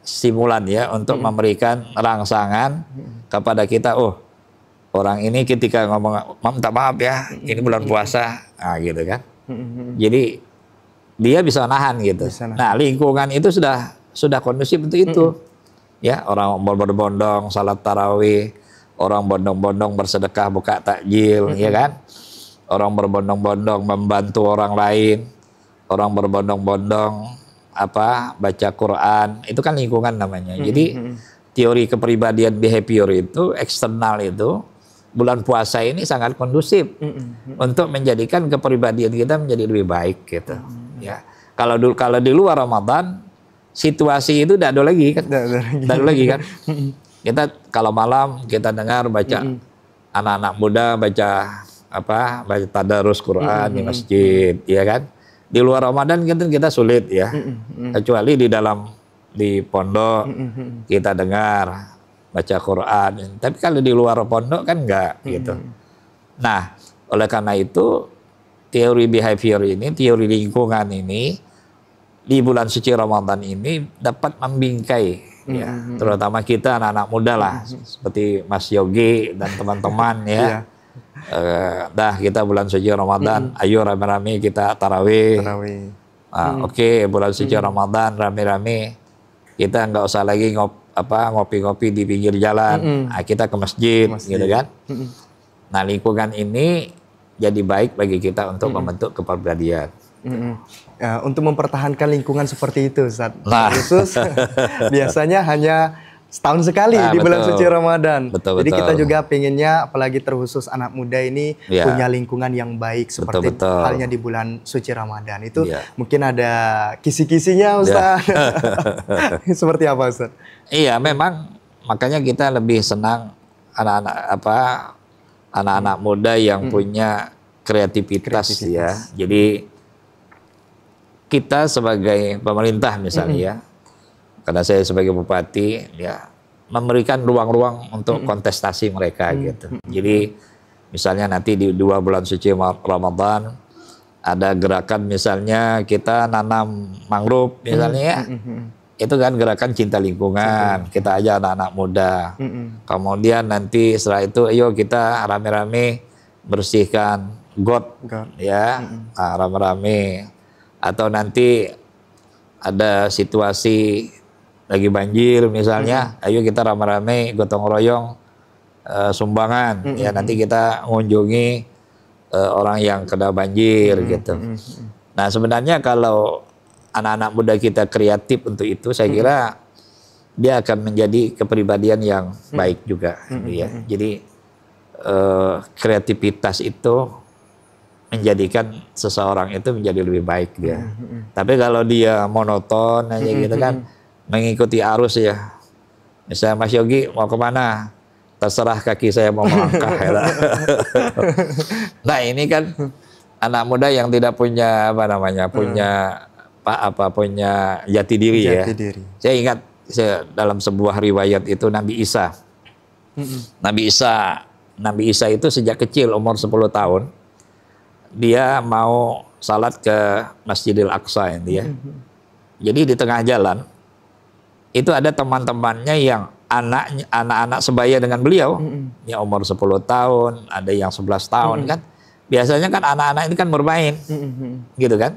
stimulan ya, untuk memberikan rangsangan kepada kita. Oh, orang ini ketika ngomong, minta maaf ya, ini bulan puasa, gitu kan. Jadi dia bisa nahan gitu. Nah, lingkungan itu sudah kondusif untuk itu. Ya, orang berbondong-bondong salat tarawih, orang bondong-bondong bersedekah buka takjil, ya kan? Orang berbondong-bondong membantu orang lain, orang berbondong-bondong baca Quran, itu kan lingkungan namanya. Jadi teori kepribadian behavior itu eksternal itu bulan puasa ini sangat kondusif untuk menjadikan kepribadian kita menjadi lebih baik gitu. Ya, kalau di luar Ramadan situasi itu tidak ada lagi kan? Tidak ada lagi kan? Kita kalau malam kita dengar baca anak-anak muda baca baca tadarus Quran di masjid, ya kan? Di luar Ramadan kita sulit ya, kecuali di pondok kita dengar baca Quran. Tapi kalau di luar pondok kan enggak gitu. Nah, oleh karena itu teori behavior ini, teori lingkungan ini di bulan suci Ramadan ini dapat membingkai ya, terutama kita anak-anak muda lah, seperti Mas Yogi dan teman-teman ya. Kita bulan suci Ramadan, ayo rame-rame kita tarawih. Oke, bulan suci Ramadan rame-rame kita nggak usah lagi ngopi-ngopi di pinggir jalan, kita ke masjid, gitu kan. Nah, lingkungan ini jadi baik bagi kita untuk membentuk kepribadian. Untuk mempertahankan lingkungan seperti itu, Ustaz. Khusus biasanya hanya setahun sekali di bulan suci Ramadan. Jadi kita juga pengennya, apalagi terkhusus anak muda ini punya lingkungan yang baik seperti halnya di bulan suci Ramadan. Itu mungkin ada kisi-kisinya, Ustaz. Seperti apa, Ustaz? Iya, memang makanya kita lebih senang anak-anak muda yang punya kreativitas ya. Jadi kita sebagai pemerintah misalnya ya, karena saya sebagai bupati ya memberikan ruang-ruang untuk kontestasi mereka gitu. Jadi misalnya nanti di 2 bulan suci Ramadan ada gerakan misalnya kita nanam mangrove misalnya ya. Itu kan gerakan cinta lingkungan, kita aja anak-anak muda. Kemudian nanti setelah itu ayo kita rame-rame bersihkan got ya, rame-rame. Atau nanti ada situasi lagi banjir misalnya, ayo kita rame-rame gotong royong sumbangan ya, nanti kita mengunjungi orang yang kena banjir gitu. Nah, sebenarnya kalau anak-anak muda kita kreatif untuk itu, saya kira dia akan menjadi kepribadian yang baik juga ya. Jadi kreativitas itu menjadikan seseorang itu menjadi lebih baik dia. Tapi kalau dia monoton aja gitu kan, mengikuti arus ya. Misalnya Mas Yogi mau kemana? Terserah kaki saya mau melangkah. Ya. Nah ini kan anak muda yang tidak punya apa namanya, punya jati diri ya. Saya ingat dalam sebuah riwayat itu Nabi Isa. Nabi Isa itu sejak kecil umur 10 tahun dia mau salat ke Masjidil Aqsa ini ya. Jadi di tengah jalan itu ada teman-temannya yang anak-anak sebaya dengan beliau, yang umur 10 tahun, ada yang 11 tahun kan. Biasanya kan anak-anak ini kan bermain, gitu kan.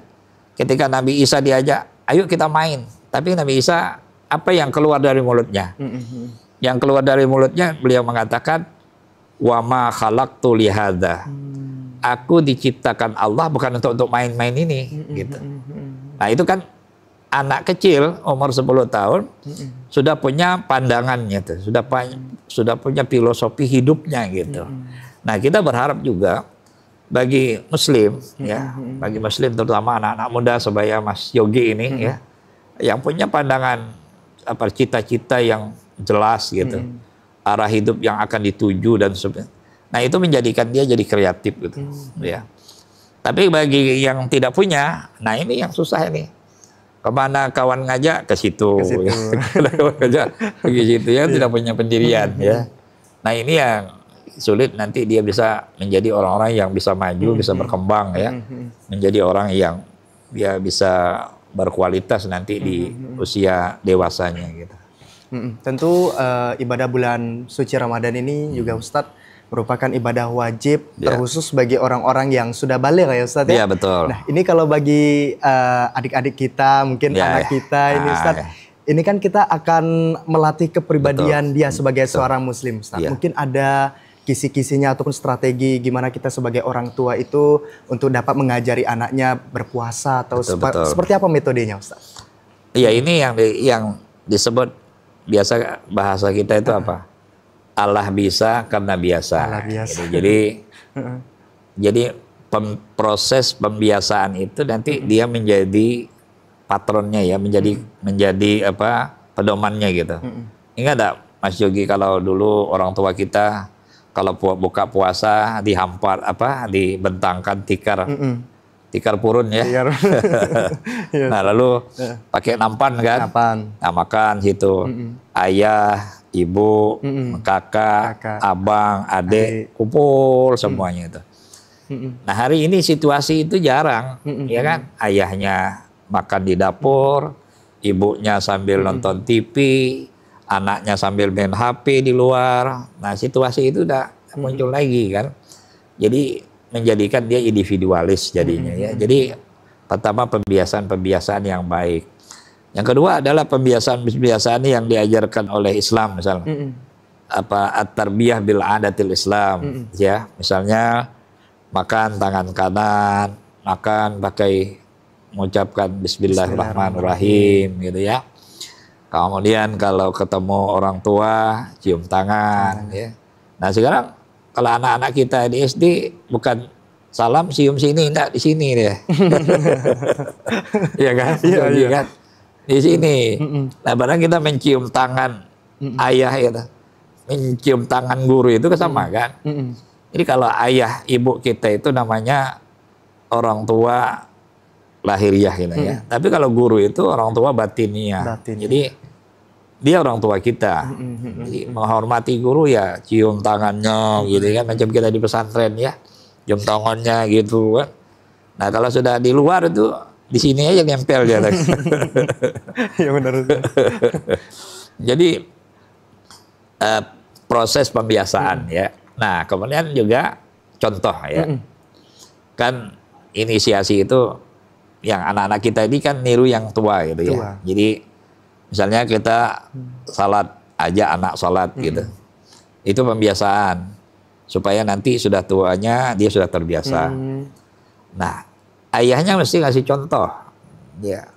Ketika Nabi Isa diajak, ayo kita main. Tapi Nabi Isa apa yang keluar dari mulutnya? Yang keluar dari mulutnya beliau mengatakan, wa ma khalaqtu li hadza. Aku diciptakan Allah bukan untuk main-main ini, gitu. Nah itu kan anak kecil umur 10 tahun sudah punya pandangannya tuh, sudah punya filosofi hidupnya gitu. Nah kita berharap juga bagi Muslim ya, bagi Muslim terutama anak-anak muda sebaya Mas Yogi ini ya, yang punya pandangan apa cita-cita yang jelas gitu, arah hidup yang akan dituju dan sebagainya. Nah itu menjadikan dia jadi kreatif gitu, ya. Tapi bagi yang tidak punya, nah ini yang susah ini. Kemana kawan ngajak ke situ, ya. Ngajak pergi situ ya, tidak punya pendirian ya. Nah ini yang sulit nanti dia bisa menjadi orang-orang yang bisa maju, bisa berkembang ya, menjadi orang yang dia bisa berkualitas nanti di usia dewasanya gitu. Tentu ibadah bulan suci Ramadan ini juga Ustadz merupakan ibadah wajib terkhusus bagi orang-orang yang sudah balik ya Ustadz ya. Iya betul. Nah ini kalau bagi adik-adik kita, mungkin anak kita ini Ustadz, ini kan kita akan melatih kepribadian dia sebagai seorang Muslim Ustadz. Mungkin ada kisi-kisinya ataupun strategi gimana kita sebagai orang tua itu untuk dapat mengajari anaknya berpuasa atau seperti apa metodenya Ustadz? Iya ini yang disebut biasa bahasa kita itu apa? Allah bisa karena biasa. Allah biasa. Jadi proses pembiasaan itu nanti dia menjadi patronnya ya, menjadi apa pedomannya gitu. Ingat tak Mas Yogi kalau dulu orang tua kita kalau buka puasa dibentangkan tikar purun ya. Nah lalu pakai nampan kan, nah makan situ ayah, ibu, kakak, abang, adik, kumpul semuanya itu. Nah hari ini situasi itu jarang, ya kan? Ayahnya makan di dapur, ibunya sambil nonton TV, anaknya sambil main HP di luar. Nah situasi itu udah muncul lagi kan. Jadi menjadikan dia individualis jadinya ya. Jadi pertama pembiasaan yang baik. Yang kedua adalah pembiasaan yang diajarkan oleh Islam misalnya. At-tarbiyah bil adatil Islam ya. Misalnya makan tangan kanan, makan pakai mengucapkan bismillahirrahmanirrahim gitu ya. Kemudian kalau ketemu orang tua cium tangan ya. Nah sekarang kalau anak-anak kita di SD bukan salam cium sini, enggak di sini deh. Iya kan? Iya kan? Di sini. Nah, barang kita mencium tangan ayah itu, mencium tangan guru itu sama kan? Jadi kalau ayah ibu kita itu namanya orang tua lahiriah gitu ya. Tapi kalau guru itu orang tua batiniah. Jadi dia orang tua kita. Jadi menghormati guru ya cium tangannya gitu kan, macam kita di pesantren ya. Cium tangannya gitu kan. Nah, kalau sudah di luar itu di sini aja nempel dia. Ya benar. Jadi proses pembiasaan ya. Nah, kemudian juga contoh ya. Kan inisiasi itu yang anak-anak kita ini kan niru yang tua gitu ya. Jadi misalnya kita salat aja anak salat gitu. Itu pembiasaan supaya nanti sudah tuanya dia sudah terbiasa. Nah, ayahnya mesti ngasih contoh. Ya.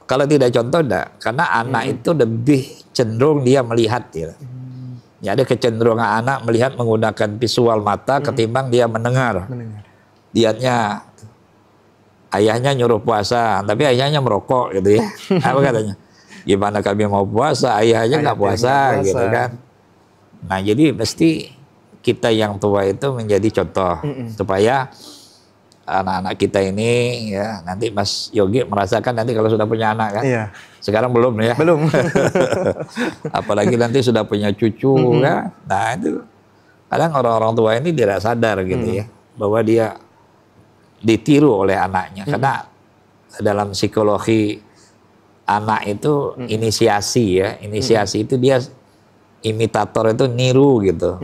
Kalau tidak contoh enggak, karena anak itu lebih cenderung dia melihat ya. Ya, ada kecenderungan anak melihat menggunakan visual mata ketimbang dia mendengar. Dianya ayahnya nyuruh puasa, tapi ayahnya merokok gitu ya. Apa katanya? Gimana kami mau puasa, ayahnya nggak puasa gitu kan. Nah, jadi mesti kita yang tua itu menjadi contoh supaya anak-anak kita ini ya, nanti Mas Yogi merasakan nanti kalau sudah punya anak kan. Iya. Sekarang belum ya. Belum. Apalagi nanti sudah punya cucu kan. Nah, itu kadang orang-orang tua ini tidak sadar gitu ya, bahwa dia ditiru oleh anaknya. Karena dalam psikologi anak itu inisiasi ya. Inisiasi itu dia imitator, itu niru gitu.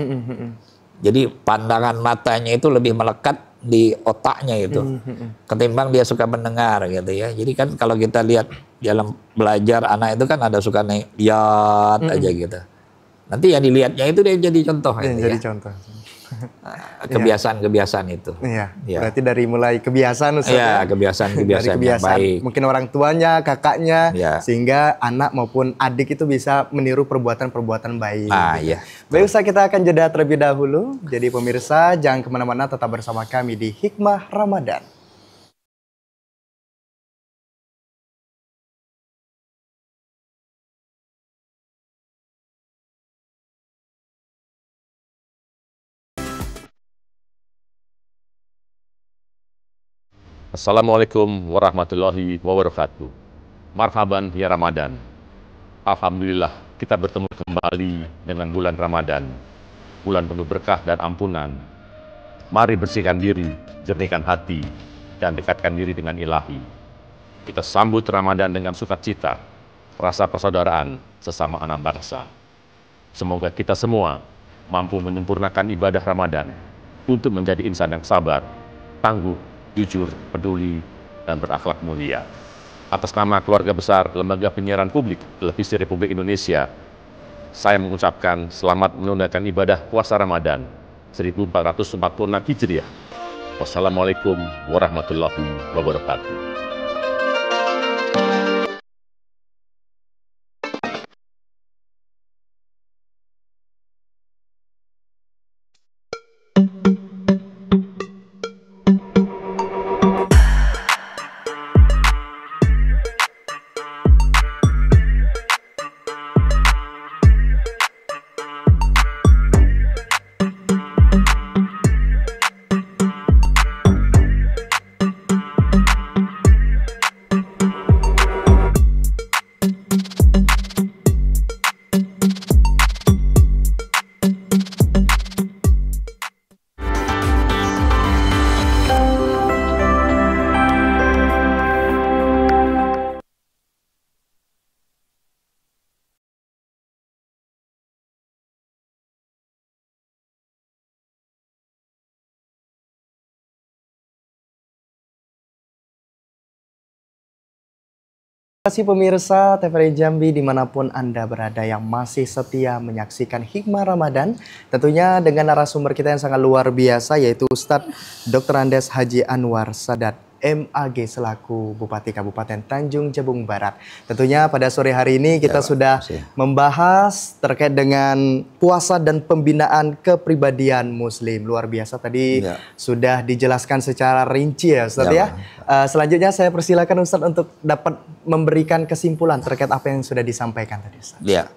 Jadi pandangan matanya itu lebih melekat di otaknya itu ketimbang dia suka mendengar gitu ya. Jadi kan kalau kita lihat dalam belajar anak itu kan ada suka lihat aja gitu. Nanti yang dilihatnya itu dia jadi contoh gitu jadi ya. contoh. Kebiasaan-kebiasaan itu. Iya. Ya. Berarti dari mulai kebiasaan Ustaz. Iya, kebiasaan-kebiasaan yang baik. Mungkin orang tuanya, kakaknya, Ya. sehingga anak maupun adik itu bisa meniru perbuatan-perbuatan baik. Nah, iya. Baik Ustaz, kita akan jeda terlebih dahulu. Jadi pemirsa, jangan kemana-mana, tetap bersama kami di Hikmah Ramadan. Assalamualaikum warahmatullahi wabarakatuh. Marhaban ya Ramadan. Alhamdulillah kita bertemu kembali dengan bulan Ramadan. Bulan penuh berkah dan ampunan. Mari bersihkan diri, jernihkan hati, dan dekatkan diri dengan Ilahi. Kita sambut Ramadan dengan sukacita, rasa persaudaraan sesama anak bangsa. Semoga kita semua mampu menyempurnakan ibadah Ramadan untuk menjadi insan yang sabar, tangguh, jujur, peduli, dan berakhlak mulia. Atas nama keluarga besar Lembaga Penyiaran Publik Televisi Republik Indonesia, saya mengucapkan selamat menunaikan ibadah puasa Ramadan 1446 Hijriah. Wassalamualaikum warahmatullahi wabarakatuh. Terima kasih pemirsa TVRI Jambi dimanapun Anda berada yang masih setia menyaksikan Hikmah Ramadan. Tentunya dengan narasumber kita yang sangat luar biasa yaitu Ustadz Dr. Andes Haji Anwar Sadat MAG selaku Bupati Kabupaten Tanjung Jabung Barat. Tentunya pada sore hari ini kita sudah membahas terkait dengan puasa dan pembinaan kepribadian Muslim. Luar biasa tadi sudah dijelaskan secara rinci ya Ustadz ya. Selanjutnya saya persilakan Ustadz untuk dapat memberikan kesimpulan terkait apa yang sudah disampaikan tadi Ustadz. Ya,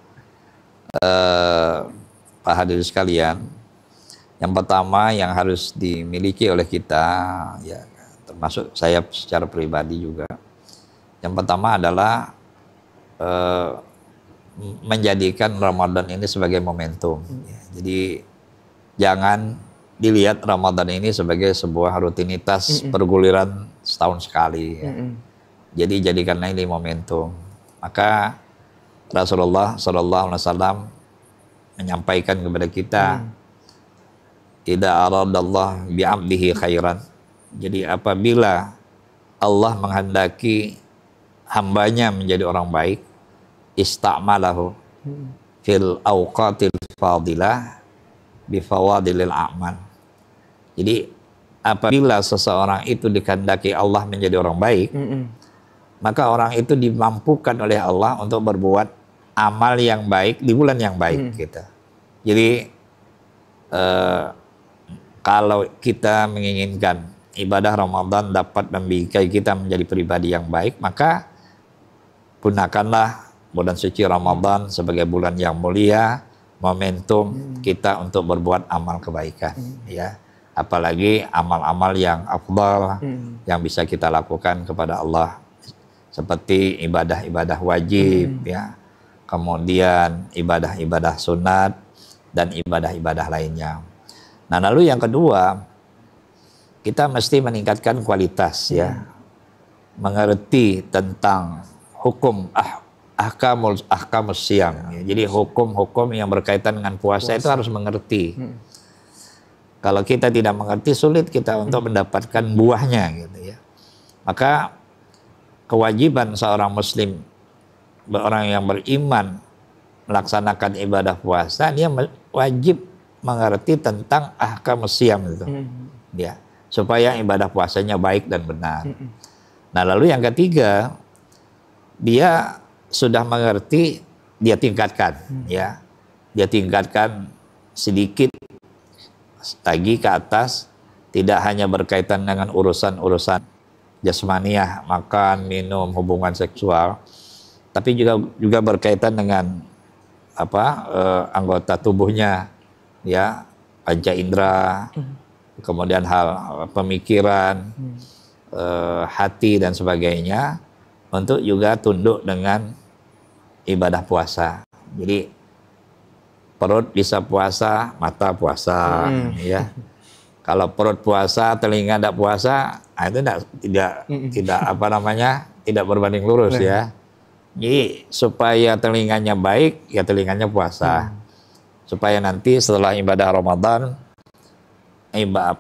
Pak hadirin sekalian, yang pertama yang harus dimiliki oleh kita ya, termasuk saya secara pribadi juga. Yang pertama adalah menjadikan Ramadan ini sebagai momentum. Jadi jangan dilihat Ramadan ini sebagai sebuah rutinitas perguliran setahun sekali. Ya. Jadi jadikanlah ini momentum. Maka Rasulullah SAW menyampaikan kepada kita, "Idza aradallah bi'abdihi khairan." Jadi apabila Allah menghendaki hambanya menjadi orang baik, ista'malahu fil awqatil fadilah bifawadilil a'mal. Jadi apabila seseorang itu dikehendaki Allah menjadi orang baik, maka orang itu dimampukan oleh Allah untuk berbuat amal yang baik di bulan yang baik gitu. Jadi kalau kita menginginkan ibadah Ramadan dapat membimbing kita menjadi pribadi yang baik, maka gunakanlah bulan suci Ramadan sebagai bulan yang mulia, momentum kita untuk berbuat amal kebaikan, ya. Apalagi amal-amal yang afdal yang bisa kita lakukan kepada Allah, seperti ibadah-ibadah wajib, ya. Kemudian ibadah-ibadah sunat dan ibadah-ibadah lainnya. Nah, lalu yang kedua, kita mesti meningkatkan kualitas, ya. Mengerti tentang hukum ahkamus siyam. Ya. Jadi hukum-hukum yang berkaitan dengan puasa itu harus mengerti. Kalau kita tidak mengerti, sulit kita untuk mendapatkan buahnya, gitu ya. Maka kewajiban seorang muslim, orang yang beriman melaksanakan ibadah puasa, dia wajib mengerti tentang ahkamus siyam itu, ya, supaya ibadah puasanya baik dan benar. Nah, lalu yang ketiga, dia sudah mengerti, dia tingkatkan, ya, dia tingkatkan sedikit lagi ke atas, tidak hanya berkaitan dengan urusan-urusan jasmaniah, makan, minum, hubungan seksual, tapi juga berkaitan dengan anggota tubuhnya, ya, panca indera, kemudian hal pemikiran, hati dan sebagainya, untuk juga tunduk dengan ibadah puasa. Jadi perut bisa puasa, mata puasa, ya. Kalau perut puasa, telinga tidak puasa, itu tidak berbanding lurus, ya. Jadi supaya telinganya baik, ya telinganya puasa. Supaya nanti setelah ibadah Ramadan,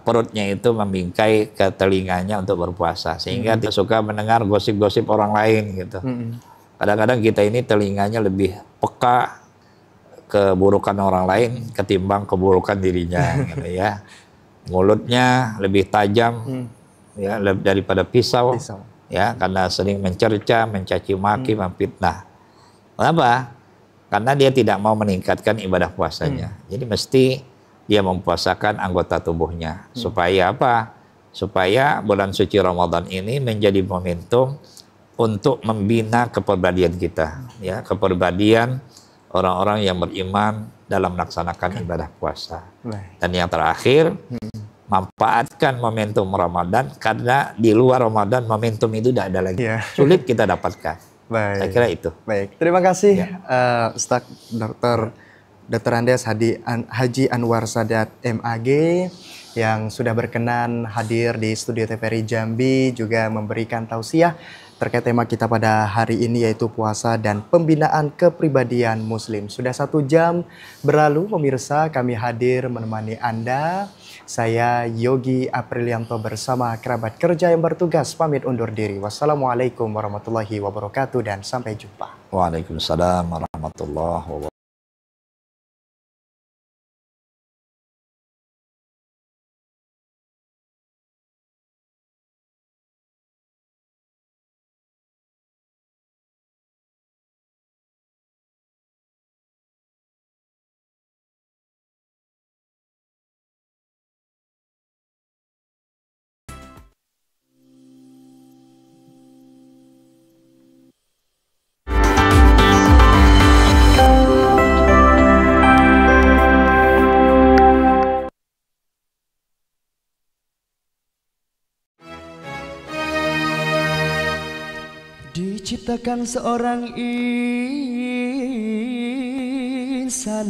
perutnya itu membingkai ke telinganya untuk berpuasa, sehingga tidak suka mendengar gosip-gosip orang lain, gitu. Kadang-kadang kita ini telinganya lebih peka keburukan orang lain ketimbang keburukan dirinya, gitu ya. Mulutnya lebih tajam, ya, daripada pisau, ya, karena sering mencerca, mencaci maki, memfitnah. Kenapa? Karena dia tidak mau meningkatkan ibadah puasanya. Jadi mesti dia mempuasakan anggota tubuhnya. Supaya apa? Supaya bulan suci Ramadan ini menjadi momentum untuk membina kepribadian kita, ya, kepribadian orang-orang yang beriman dalam melaksanakan ibadah puasa. Dan yang terakhir, manfaatkan momentum Ramadan, karena di luar Ramadan momentum itu tidak ada lagi. Sulit kita dapatkan. Baik. Saya kira itu. Baik, terima kasih, Ustadz Dr. Andes Haji Anwar Sadat MAG yang sudah berkenan hadir di studio TVRI Jambi, juga memberikan tausiah terkait tema kita pada hari ini, yaitu puasa dan pembinaan kepribadian Muslim. Sudah 1 jam berlalu, pemirsa, kami hadir menemani Anda. Saya Yogi Aprilianto bersama kerabat kerja yang bertugas pamit undur diri. Wassalamualaikum warahmatullahi wabarakatuh dan sampai jumpa. Waalaikumsalam warahmatullahi wabarakatuh. Diciptakan seorang insan